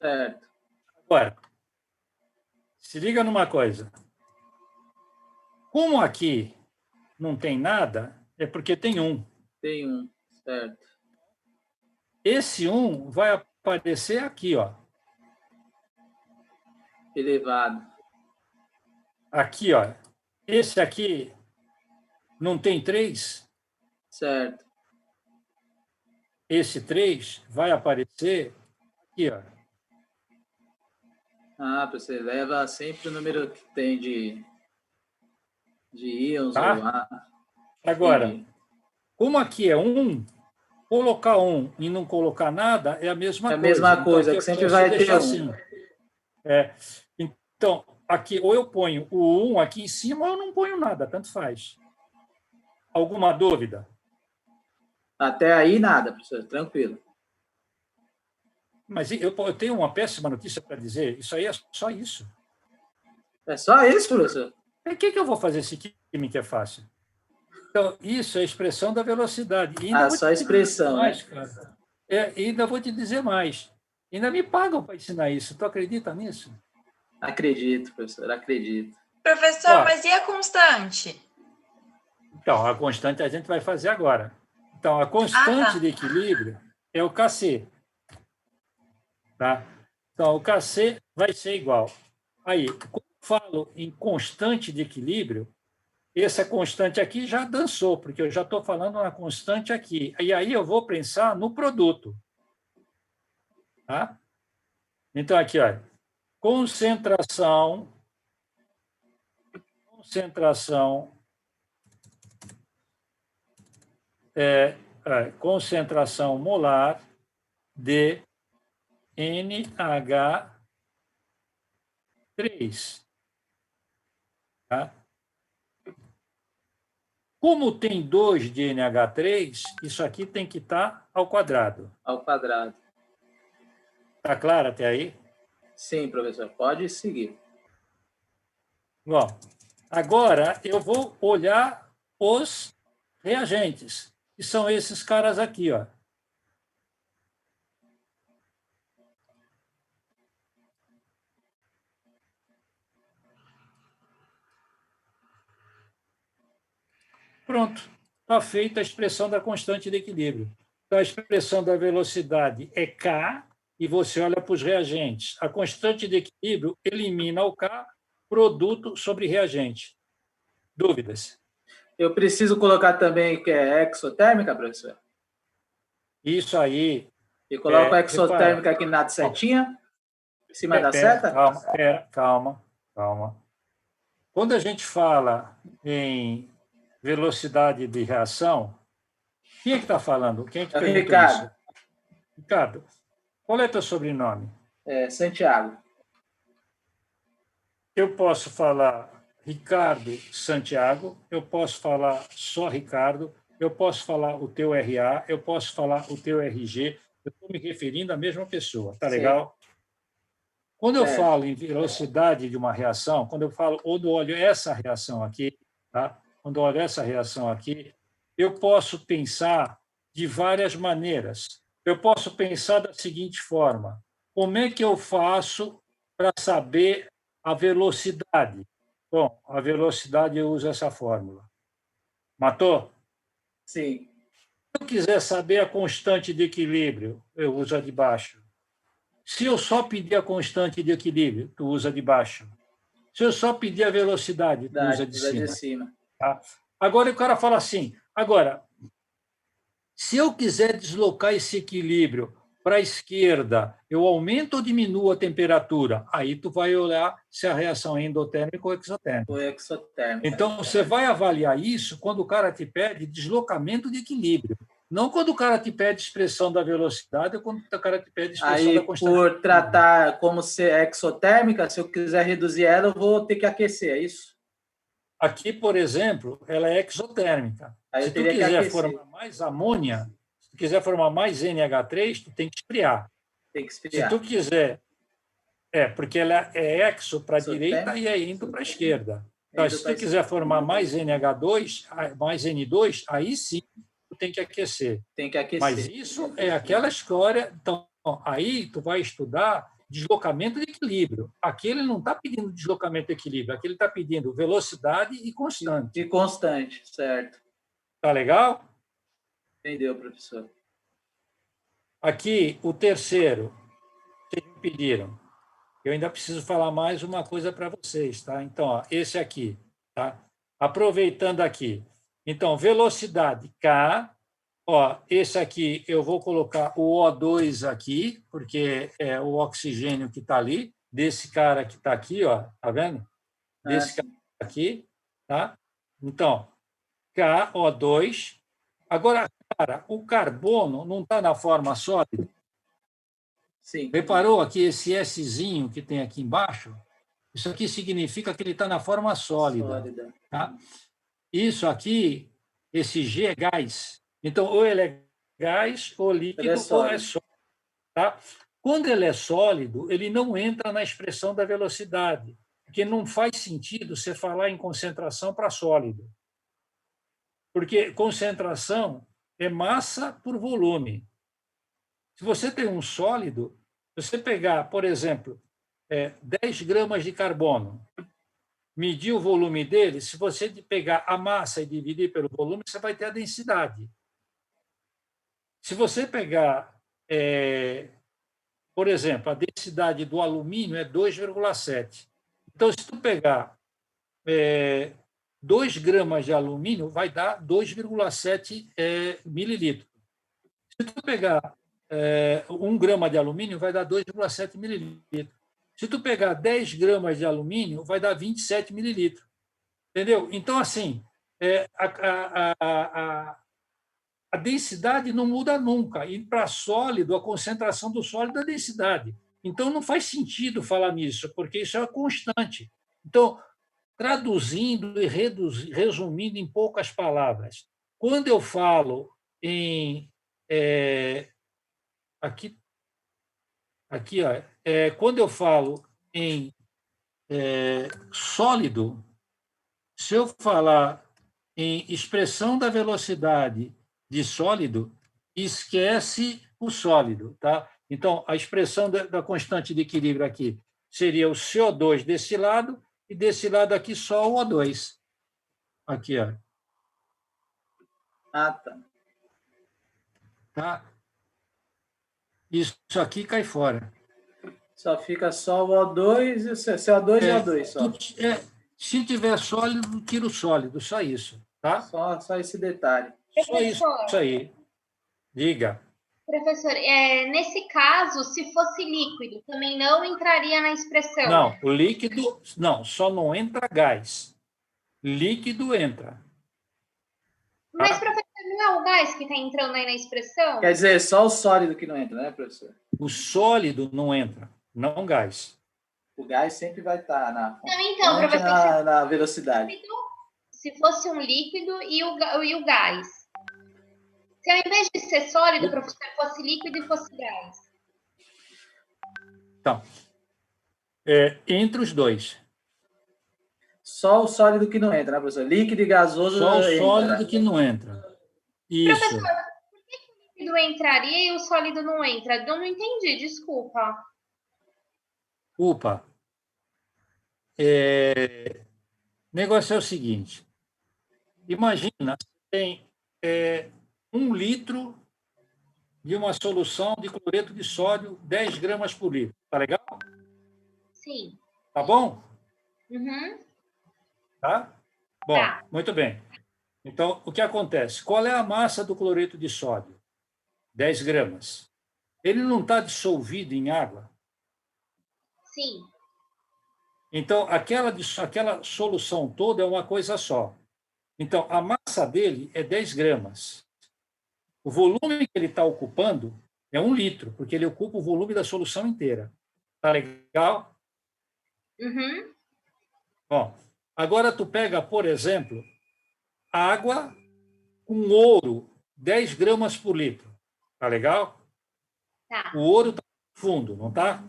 Certo. Agora, se liga numa coisa. Como aqui não tem nada, é porque tem 1. Tem 1, certo. Esse 1 vai aparecer aqui, ó. Elevado. Aqui, ó. Esse aqui não tem 3? Certo. Esse 3 vai aparecer aqui, ó. Você leva sempre o número que tem de íons Tá? ou A. Agora, Entendi. como aqui é 1, colocar 1 e não colocar nada é a mesma coisa. É a mesma coisa, então, que sempre vai ter 1. Assim. Então, aqui, ou eu ponho o 1 aqui em cima, ou eu não ponho nada, tanto faz. Alguma dúvida? Até aí, nada, professor, tranquilo. Mas eu tenho uma péssima notícia para dizer. Isso aí é só isso. É só isso, professor? O que eu vou fazer se química é fácil? Então, isso é a expressão da velocidade. Só a expressão, mais, né? Cara. E ainda vou te dizer mais. Ainda me pagam para ensinar isso. Tu acredita nisso? Acredito, professor, acredito. Professor, mas e a constante? Então, a constante a gente vai fazer agora. Então, a constante de equilíbrio é o Kc. Tá? Então, o Kc vai ser igual. Aí, quando eu falo em constante de equilíbrio, essa constante aqui já dançou, porque eu já estou falando na constante aqui. E aí eu vou pensar no produto. Tá? Então, aqui, olha, concentração concentração molar de NH3. Tá? Como tem 2 de NH3, isso aqui tem que estar ao quadrado. Ao quadrado. Está claro até aí? Sim, professor. Pode seguir. Bom, agora eu vou olhar os reagentes, que são esses caras aqui, ó. Pronto, está feita a expressão da constante de equilíbrio. Então, a expressão da velocidade é K, e você olha para os reagentes. A constante de equilíbrio elimina o K, produto sobre reagente. Dúvidas? Eu preciso colocar também que é exotérmica, professor? Isso aí. E coloco a exotérmica aqui na setinha, em cima da seta? Calma. Quando a gente fala em velocidade de reação, quem é que está falando? Quem é que perguntou Ricardo. isso? Ricardo, qual é teu sobrenome? Santiago. Eu posso falar Ricardo Santiago, eu posso falar só Ricardo, eu posso falar o teu RA, eu posso falar o teu RG, eu estou me referindo à mesma pessoa, tá legal? Quando eu falo em velocidade de uma reação, quando eu falo, ou eu olho essa reação aqui, tá? Quando eu olho essa reação aqui, eu posso pensar de várias maneiras. Eu posso pensar da seguinte forma: como é que eu faço para saber a velocidade? Bom, a velocidade eu uso essa fórmula. Matou? Sim. Se eu quiser saber a constante de equilíbrio, eu uso a de baixo. Se eu só pedir a constante de equilíbrio, tu usa de baixo. Se eu só pedir a velocidade, tu usa de cima. Tá? Agora o cara fala assim, agora, se eu quiser deslocar esse equilíbrio para a esquerda, eu aumento ou diminuo a temperatura? Aí tu vai olhar se a reação é endotérmica ou exotérmica. Ou exotérmica. Então, você vai avaliar isso quando o cara te pede deslocamento de equilíbrio. Não quando o cara te pede expressão da velocidade ou quando o cara te pede expressão da constante. Por tratar como ser exotérmica, se eu quiser reduzir ela, eu vou ter que aquecer, é isso? Aqui, por exemplo, ela é exotérmica. Se tu quiser formar mais amônia, se tu quiser formar mais NH3, tu tem que esfriar. Tem que esfriar. Se tu quiser... porque ela é exo para a direita e é endo para a esquerda. Então, se tu quiser formar mais NH2, mais N2, aí sim tu tem que aquecer. Tem que aquecer. Mas isso é aquela história. Então, aí tu vai estudar deslocamento de equilíbrio. Aqui ele não está pedindo deslocamento de equilíbrio, aqui ele está pedindo velocidade e constante. E constante, certo. Tá legal? Entendeu, professor? Aqui, o terceiro, vocês me pediram. Eu ainda preciso falar mais uma coisa para vocês, tá? Então, ó, esse aqui, tá? Aproveitando aqui. Então, velocidade K. Ó, esse aqui eu vou colocar o O2 aqui, porque é o oxigênio que está ali, desse cara que está aqui, ó, tá vendo? Desse cara aqui, tá? Então, KO2. Agora, cara, o carbono não está na forma sólida? Sim. Reparou aqui esse Szinho que tem aqui embaixo? Isso aqui significa que ele está na forma sólida. Tá? Isso aqui, esse G é gás. Então, ou ele é gás, ou líquido, ou é sólido. Tá? Quando ele é sólido, ele não entra na expressão da velocidade, porque não faz sentido você falar em concentração para sólido. Porque concentração é massa por volume. Se você tem um sólido, se você pegar, por exemplo, 10 gramas de carbono, medir o volume dele, se você pegar a massa e dividir pelo volume, você vai ter a densidade. Se você pegar, por exemplo, a densidade do alumínio é 2,7. Então, se tu pegar 2 gramas de alumínio, vai dar 2,7 mililitros. Se tu pegar 1 grama de alumínio, vai dar 2,7 mililitros. Se tu pegar 10 gramas de alumínio, vai dar 27 mililitros. Entendeu? Então, assim, a densidade não muda nunca. E para sólido, a concentração do sólido é a densidade. Então, não faz sentido falar nisso, porque isso é constante. Então, traduzindo e resumindo em poucas palavras, quando eu falo em... Aqui, ó, quando eu falo em sólido, se eu falar em expressão da velocidade de sólido, esquece o sólido, tá? Então, a expressão da constante de equilíbrio aqui seria o CO2 desse lado e desse lado aqui só o O2. Aqui, ó. Ah, tá. Tá? Isso aqui cai fora. Só fica só o O2 e o CO2 e o O2 só. Se tiver sólido, tira o sólido, só isso. Tá? Só esse detalhe. Só isso aí. Diga. Professor, nesse caso, se fosse líquido, também não entraria na expressão? Não, o líquido... Não, só não entra gás. Líquido entra. Mas, professor, não é o gás que está entrando aí na expressão? Quer dizer, só o sólido que não entra, né, professor? O sólido não entra, não o gás. O gás sempre vai estar então, professor, na velocidade. Se fosse um líquido e o gás. Se ao invés de ser sólido, professor, fosse líquido e fosse gás. Então, entre os dois. Só o sólido que não entra, né, professor? Líquido e gasoso Só o entra. sólido que não entra. Isso. Professor, por que o líquido entraria e o sólido não entra? Eu não entendi, desculpa. Opa. O negócio é o seguinte. Imagina, tem 1 litro de uma solução de cloreto de sódio, 10 gramas por litro. Tá legal? Sim. Tá bom? Uhum. Tá? Bom, Tá. muito bem. Então, o que acontece? Qual é a massa do cloreto de sódio? 10 gramas. Ele não está dissolvido em água? Sim. Então, aquela solução toda é uma coisa só. Então, a massa dele é 10 gramas. O volume que ele está ocupando é 1 litro, porque ele ocupa o volume da solução inteira. Tá legal? Uhum. Bom, agora tu pega, por exemplo, água com ouro, 10 gramas por litro. Tá legal? Tá. O ouro está fundo, não tá?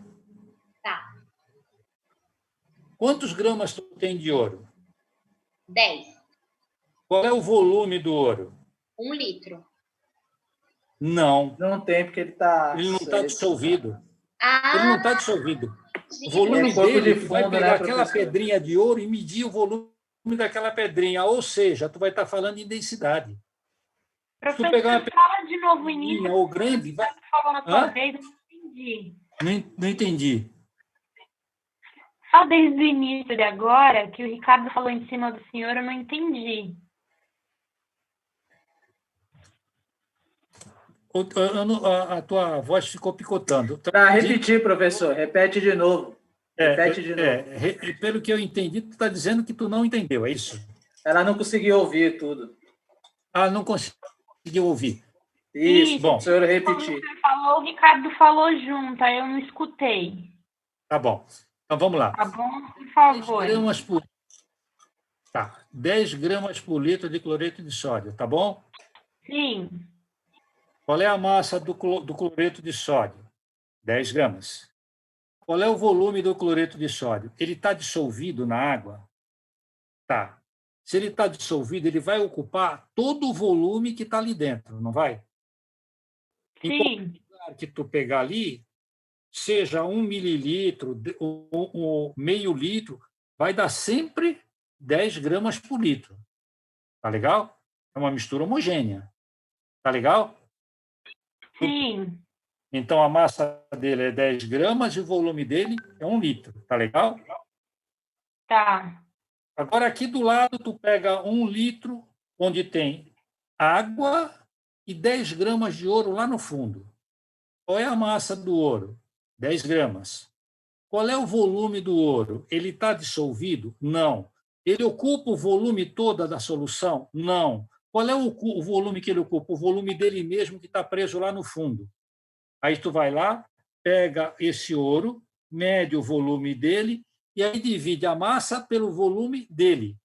Tá. Quantos gramas tu tem de ouro? 10. Qual é o volume do ouro? 1 litro. Não. Não tem, porque ele está... Ele não está dissolvido. Ah, Ele não está dissolvido. O sim. volume É corpo dele, de tu vai fundo, pegar né, aquela professor? pedrinha de ouro e medir o volume daquela pedrinha. Ou seja, tu vai estar falando em densidade. Se tu Professor, pegar uma fala de novo o pedrinha início. ou grande, vai... Você falou na sua Hã? vez, eu não entendi. Não entendi. Só desde o início de agora, que o Ricardo falou em cima do senhor, eu não entendi. A tua voz ficou picotando. Para repetir, professor, repete de novo. Repete de novo. Pelo que eu entendi, tu está dizendo que tu não entendeu, é isso? Ela não conseguiu ouvir tudo. Ah, não conseguiu ouvir. Isso, Bom. o senhor Quando repetir. você falou, o Ricardo falou junto, aí eu não escutei. Tá bom. Então, vamos lá. Tá bom? Por 10 favor. gramas por... Tá. 10 gramas por litro de cloreto de sódio, tá bom? Sim. Qual é a massa do cloreto de sódio? 10 gramas. Qual é o volume do cloreto de sódio? Ele está dissolvido na água? Tá. Se ele está dissolvido, ele vai ocupar todo o volume que está ali dentro, não vai? Em Sim. qualquer lugar que tu pegar ali, seja 1 mililitro ou meio litro, vai dar sempre 10 gramas por litro. Tá legal? É uma mistura homogênea. Tá legal? Sim. Então, a massa dele é 10 gramas e o volume dele é 1 litro. Tá legal? Tá. Agora, aqui do lado, tu pega 1 litro, onde tem água e 10 gramas de ouro lá no fundo. Qual é a massa do ouro? 10 gramas. Qual é o volume do ouro? Ele está dissolvido? Não. Ele ocupa o volume todo da solução? Não. Qual é o volume que ele ocupa? O volume dele mesmo que está preso lá no fundo. Aí tu vai lá, pega esse ouro, mede o volume dele e aí divide a massa pelo volume dele.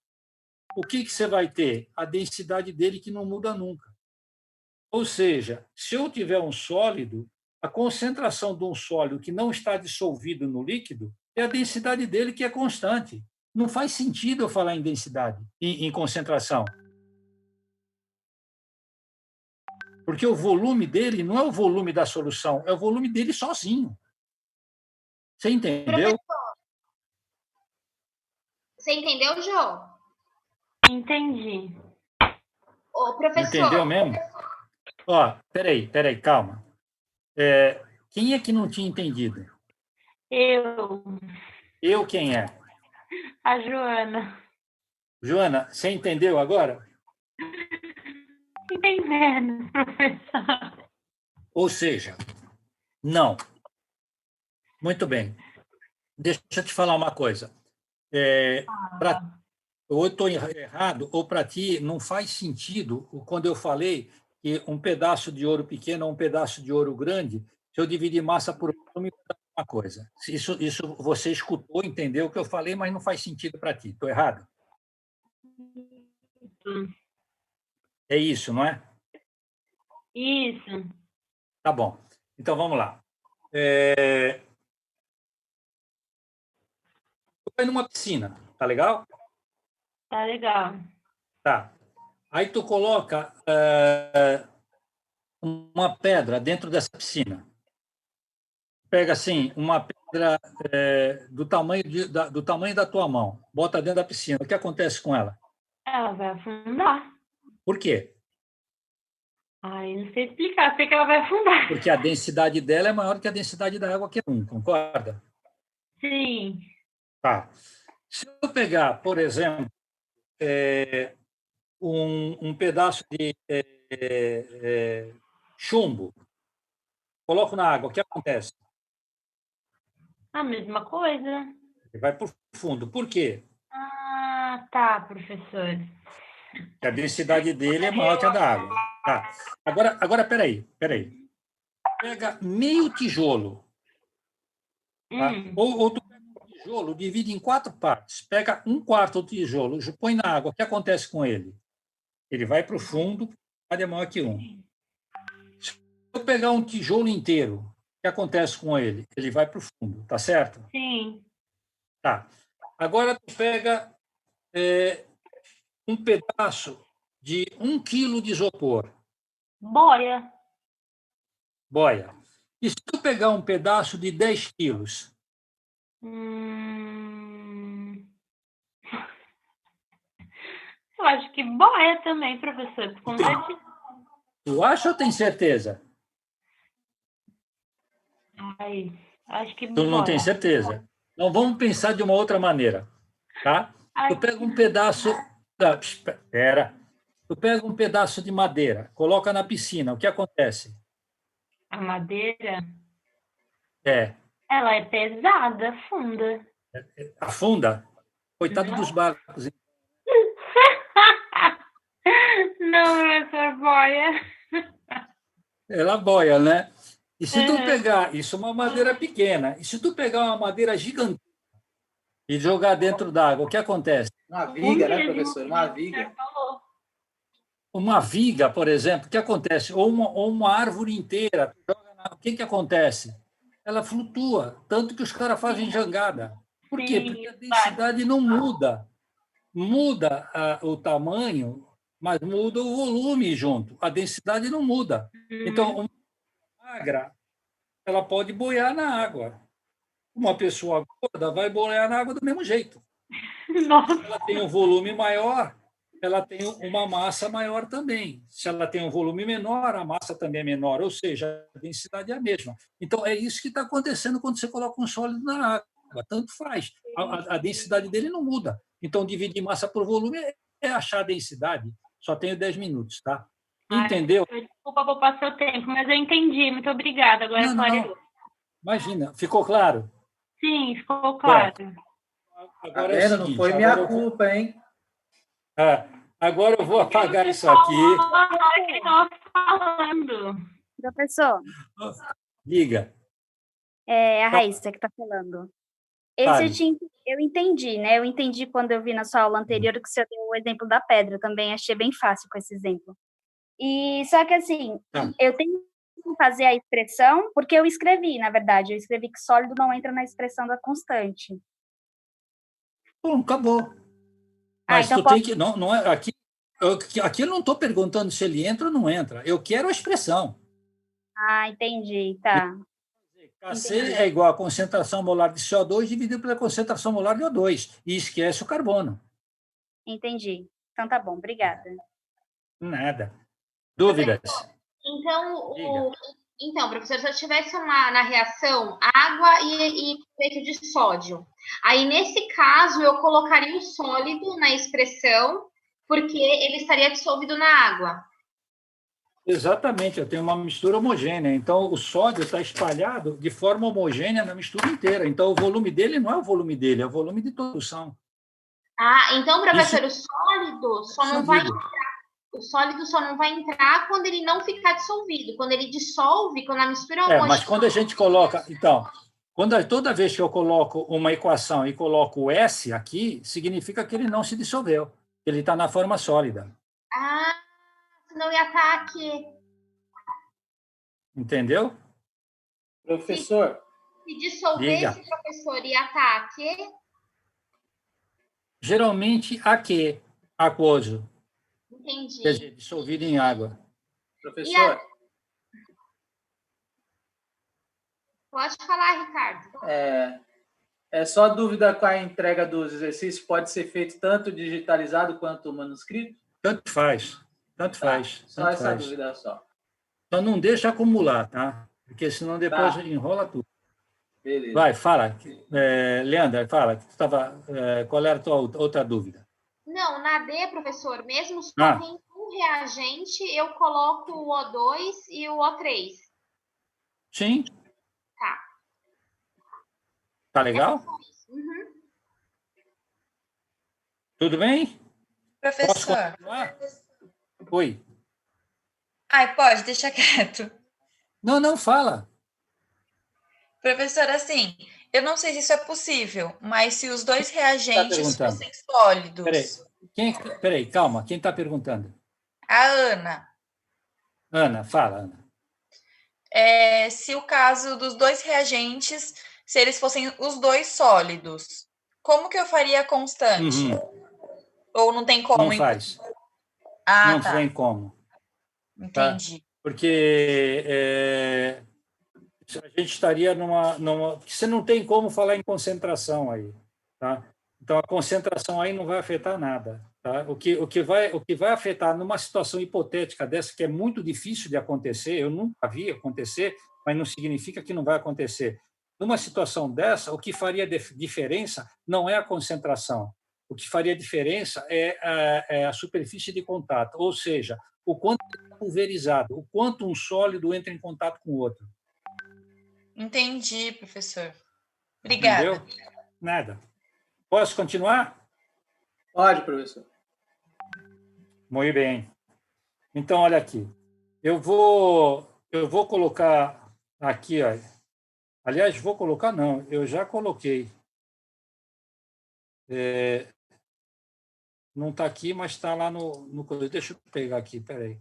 O que você vai ter? A densidade dele que não muda nunca. Ou seja, se eu tiver um sólido, a concentração de um sólido que não está dissolvido no líquido é a densidade dele que é constante. Não faz sentido eu falar em densidade, em concentração. Porque o volume dele não é o volume da solução, é o volume dele sozinho. Você entendeu? Você entendeu, Jô? Entendi. Ô, professor. Entendeu mesmo? Ó, peraí, calma. Quem é que não tinha entendido? Eu. Eu quem é? A Joana. Joana, você entendeu agora? Entendendo, professor. Ou seja, não. Muito bem. Deixa eu te falar uma coisa. Ou eu estou errado, ou para ti não faz sentido quando eu falei que um pedaço de ouro pequeno ou um pedaço de ouro grande, se eu dividir massa por volume, é uma coisa. Isso você escutou, entendeu o que eu falei, mas não faz sentido para ti. Estou errado? É isso, não é? Isso. Tá bom. Então, vamos lá. Tu vai numa piscina, tá legal? Tá legal. Tá. Aí tu coloca uma pedra dentro dessa piscina. Pega, assim, uma pedra do tamanho da tua mão. Bota dentro da piscina. O que acontece com ela? Ela vai afundar. Por quê? Ai, não sei explicar, sei que ela vai afundar. Porque a densidade dela é maior que a densidade da água que é 1, concorda? Sim. Tá. Se eu pegar, por exemplo, um pedaço de chumbo, coloco na água, o que acontece? A mesma coisa. Ele vai para o fundo. Por quê? Ah, tá, professor. Porque a densidade dele é maior que a da água. Tá. Agora, peraí. Pega meio tijolo. Tá? Ou tu pega um tijolo, divide em 4 partes. Pega 1/4 do tijolo, põe na água. O que acontece com ele? Ele vai para o fundo, é maior que 1. Se eu pegar um tijolo inteiro, o que acontece com ele? Ele vai para o fundo, tá certo? Sim. Tá. Agora tu pega um pedaço de 1 quilo de isopor. Boia. E se tu pegar um pedaço de 10 quilos? Eu acho que boia também, professor. Com certeza. Tu acha ou tem certeza? Ai, acho que Tu não tem certeza. Então, vamos pensar de uma outra maneira. Tá? Tu pega um pedaço... Espera. Tu pega um pedaço de madeira, coloca na piscina. O que acontece? A madeira? É. Ela é pesada, afunda. Afunda? Coitado dos barcos. Não, professor, boia. Ela boia, né? E se tu pegar... Isso é uma madeira pequena. E se tu pegar uma madeira gigante e jogar dentro d'água, o que acontece? Uma viga, né, professor? Uma viga. Uma viga, por exemplo, o que acontece? Ou uma árvore inteira, o que acontece? Ela flutua, tanto que os caras fazem jangada. Por quê? Porque a densidade não muda. Muda o tamanho, mas muda o volume junto. A densidade não muda. Então, uma magra, ela pode boiar na água. Uma pessoa gorda vai boiar na água do mesmo jeito. Nossa. Se ela tem um volume maior, ela tem uma massa maior também. Se ela tem um volume menor, a massa também é menor, ou seja, a densidade é a mesma. Então, é isso que está acontecendo quando você coloca um sólido na água. Tanto faz. A densidade dele não muda. Então, dividir massa por volume é achar a densidade. Só tenho 10 minutos, tá? Entendeu? Desculpa poupar seu tempo, mas eu entendi. Muito obrigada. Agora clareou. Imagina. Ficou claro? Sim, ficou claro. Agora é o seguinte, não foi minha culpa, hein? Agora eu vou apagar isso aqui. Que nós falando. Professor, Diga. é a Raíssa que está falando. Eu entendi, né? Eu entendi quando eu vi na sua aula anterior que você deu o exemplo da pedra também. Achei bem fácil com esse exemplo. E só que assim, eu tenho que fazer a expressão, porque eu escrevi, na verdade. Eu escrevi que sólido não entra na expressão da constante. Bom, acabou. Mas então tu tem que... Não é, aqui eu não estou perguntando se ele entra ou não entra. Eu quero a expressão. Ah, entendi. Tá. Kc é igual a concentração molar de CO2 dividido pela concentração molar de O2. E esquece o carbono. Entendi. Então tá bom. Obrigada. Nada. Dúvidas? Então, professor, se eu tivesse na reação água e cloreto de sódio, aí nesse caso eu colocaria o sólido na expressão, porque ele estaria dissolvido na água. Exatamente, eu tenho uma mistura homogênea. Então, o sódio está espalhado de forma homogênea na mistura inteira. Então, o volume dele não é o volume dele, é o volume de produção. Então, professor, o sólido só não vai entrar. O sólido só não vai entrar quando ele não ficar dissolvido. Quando ele dissolve, quando a mistura homogênea... Mas quando a gente coloca... Então, toda vez que eu coloco uma equação e coloco o S aqui, significa que ele não se dissolveu. Ele está na forma sólida. Senão ia estar aqui. Entendeu? Professor. Se dissolvesse, professor, ia estar aqui? Geralmente, aquoso. Entendi. Quer dizer, dissolvido em água. Professor. Pode falar, Ricardo. É só dúvida com a entrega dos exercícios, pode ser feito tanto digitalizado quanto manuscrito? Tanto faz. Tanto faz. Só tanto essa faz. dúvida só. Só não deixa acumular, tá? Porque senão depois enrola tudo. Beleza. Vai, fala. Leandra, fala. Qual era a tua outra dúvida? Não, na D, professor, mesmo só tendo um reagente, eu coloco o O2 e o O3. Sim. Tá. Tá legal? Uhum. Tudo bem? Professor. Oi. Ai, pode, deixa quieto. Não, fala. Professor, assim, eu não sei se isso é possível, mas se os dois reagentes fossem sólidos... Peraí, calma. Quem está perguntando? A Ana. Ana, fala, Ana. Se o caso dos dois reagentes, se eles fossem os dois sólidos, como que eu faria a constante? Ou não tem como? Não faz. Ah, não tá. tem como. Entendi. Tá? Porque a gente estaria numa... Você não tem como falar em concentração aí. Tá? Então, a concentração aí não vai afetar nada. Tá? O que vai afetar numa situação hipotética dessa, que é muito difícil de acontecer, eu nunca vi acontecer, mas não significa que não vai acontecer. Numa situação dessa, o que faria diferença não é a concentração. O que faria diferença é a superfície de contato, ou seja, o quanto é pulverizado, o quanto um sólido entra em contato com o outro. Entendi, professor. Obrigada. Entendeu? Nada. Posso continuar? Pode, professor. Muito bem. Então, olha aqui. Eu vou colocar aqui, ó. Aliás, vou colocar não, eu já coloquei. Não está aqui, mas está lá no... Deixa eu pegar aqui, peraí.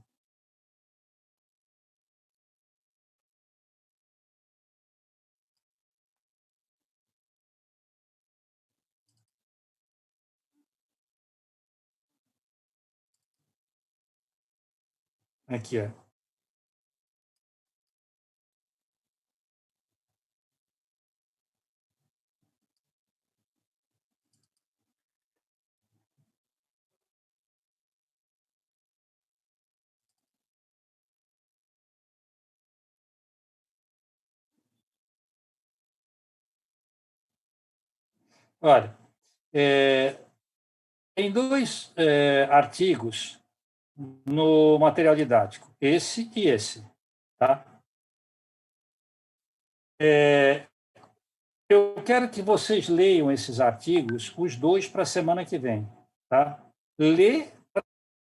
Aqui, ó. Olha, tem dois artigos no material didático, esse e esse. Tá? Eu quero que vocês leiam esses artigos, os dois, para a semana que vem. Tá? Lê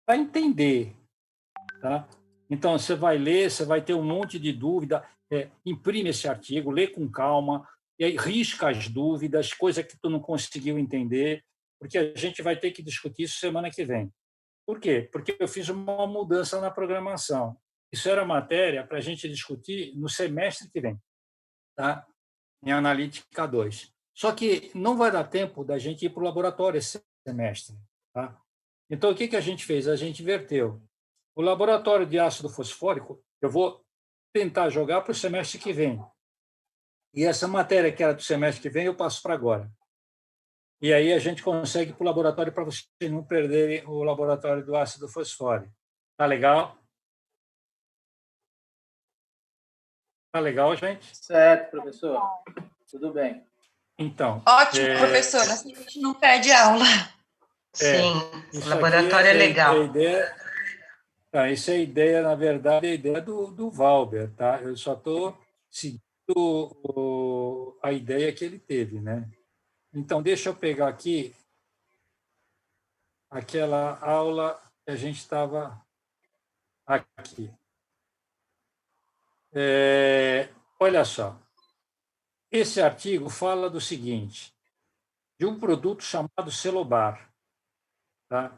para entender. Tá? Então, você vai ler, você vai ter um monte de dúvida, imprime esse artigo, lê com calma, e aí risca as dúvidas, coisa que tu não conseguiu entender, porque a gente vai ter que discutir isso semana que vem. Por quê? Porque eu fiz uma mudança na programação. Isso era matéria para a gente discutir no semestre que vem, tá? Em Analítica 2. Só que não vai dar tempo da gente ir para o laboratório esse semestre. Tá? Então, o que a gente fez? A gente inverteu. O laboratório de ácido fosfórico, eu vou tentar jogar para o semestre que vem. E essa matéria que era do semestre que vem, eu passo para agora. E aí a gente consegue ir para o laboratório para vocês não perderem o laboratório do ácido fosfórico. Tá legal? Tá legal, gente? Certo, professor. Tudo bem. Então. Ótimo, professor. Assim a gente não perde aula. Sim, o laboratório é legal. Isso é a ideia, na verdade, é a ideia do Valber. Tá? Eu só estou seguindo a ideia que ele teve, né? Então, deixa eu pegar aqui aquela aula que a gente estava aqui. Olha só. Esse artigo fala do seguinte, de um produto chamado Celobar. Tá?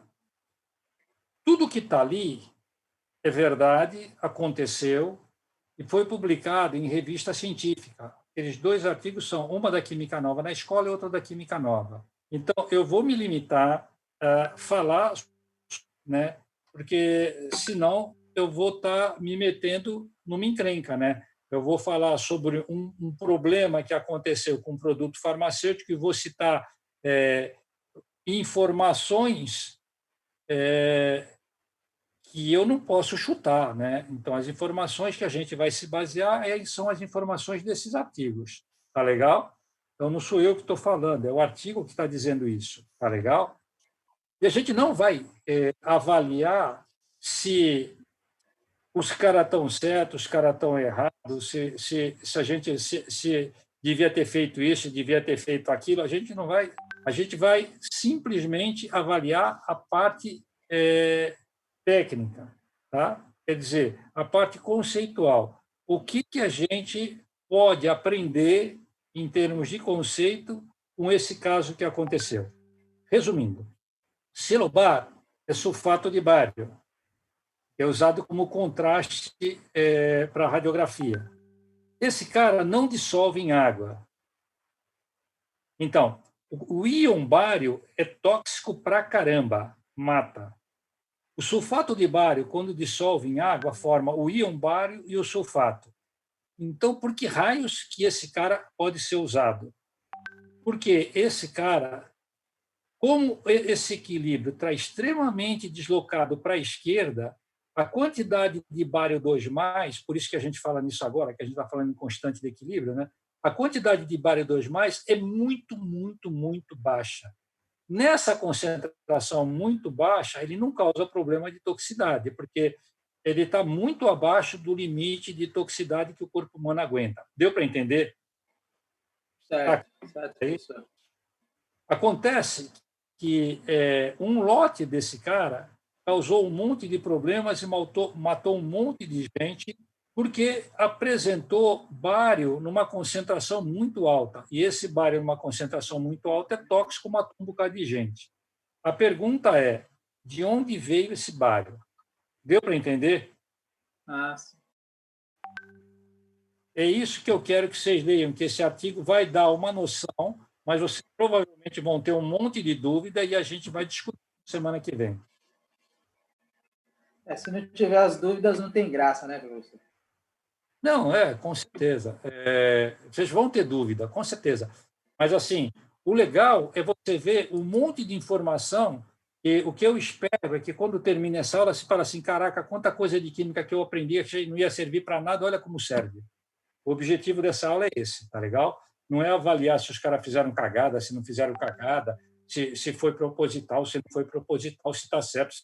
Tudo que está ali é verdade, aconteceu, e foi publicado em revista científica. Aqueles 2 artigos são uma da Química Nova na escola e outra da Química Nova. Então, eu vou me limitar a falar, né, porque, senão, eu vou estar me metendo numa encrenca, né? Eu vou falar sobre um problema que aconteceu com um produto farmacêutico e vou citar informações que eu não posso chutar, né? Então, as informações que a gente vai se basear são as informações desses artigos. Tá legal? Então, não sou eu que estou falando, é o artigo que está dizendo isso. Tá legal? E a gente não vai avaliar se os caras estão certos, os caras estão errados, se a gente se devia ter feito isso, devia ter feito aquilo. A gente não vai. A gente vai simplesmente avaliar a parte técnica, tá? Quer dizer, a parte conceitual. O que a gente pode aprender em termos de conceito com esse caso que aconteceu? Resumindo, silobar é sulfato de bário, é usado como contraste para radiografia. Esse cara não dissolve em água. Então, o íon bário é tóxico pra caramba, mata. O sulfato de bário, quando dissolve em água, forma o íon bário e o sulfato. Então, por que raios que esse cara pode ser usado? Porque esse cara, como esse equilíbrio está extremamente deslocado para a esquerda, a quantidade de bário 2+, por isso que a gente fala nisso agora, que a gente está falando em constante de equilíbrio, né? A quantidade de bário 2+ é muito, muito, muito baixa. Nessa concentração muito baixa, ele não causa problema de toxicidade, porque ele está muito abaixo do limite de toxicidade que o corpo humano aguenta. Deu para entender? Certo. Acontece que um lote desse cara causou um monte de problemas e matou um monte de gente porque apresentou bário numa concentração muito alta. E esse bário numa concentração muito alta é tóxico, matou um bocado de gente. A pergunta é, de onde veio esse bário? Deu para entender? Sim. É isso que eu quero que vocês leiam, que esse artigo vai dar uma noção, mas vocês provavelmente vão ter um monte de dúvida e a gente vai discutir semana que vem. Se não tiver as dúvidas, não tem graça, né, professor? Não, com certeza. Vocês vão ter dúvida, com certeza. Mas, assim, o legal é você ver um monte de informação e o que eu espero é que, quando termine essa aula, se fala assim, caraca, quanta coisa de química que eu aprendi que não ia servir para nada, olha como serve. O objetivo dessa aula é esse, tá legal? Não é avaliar se os caras fizeram cagada, se não fizeram cagada, se foi proposital, se não foi proposital, se está certo, se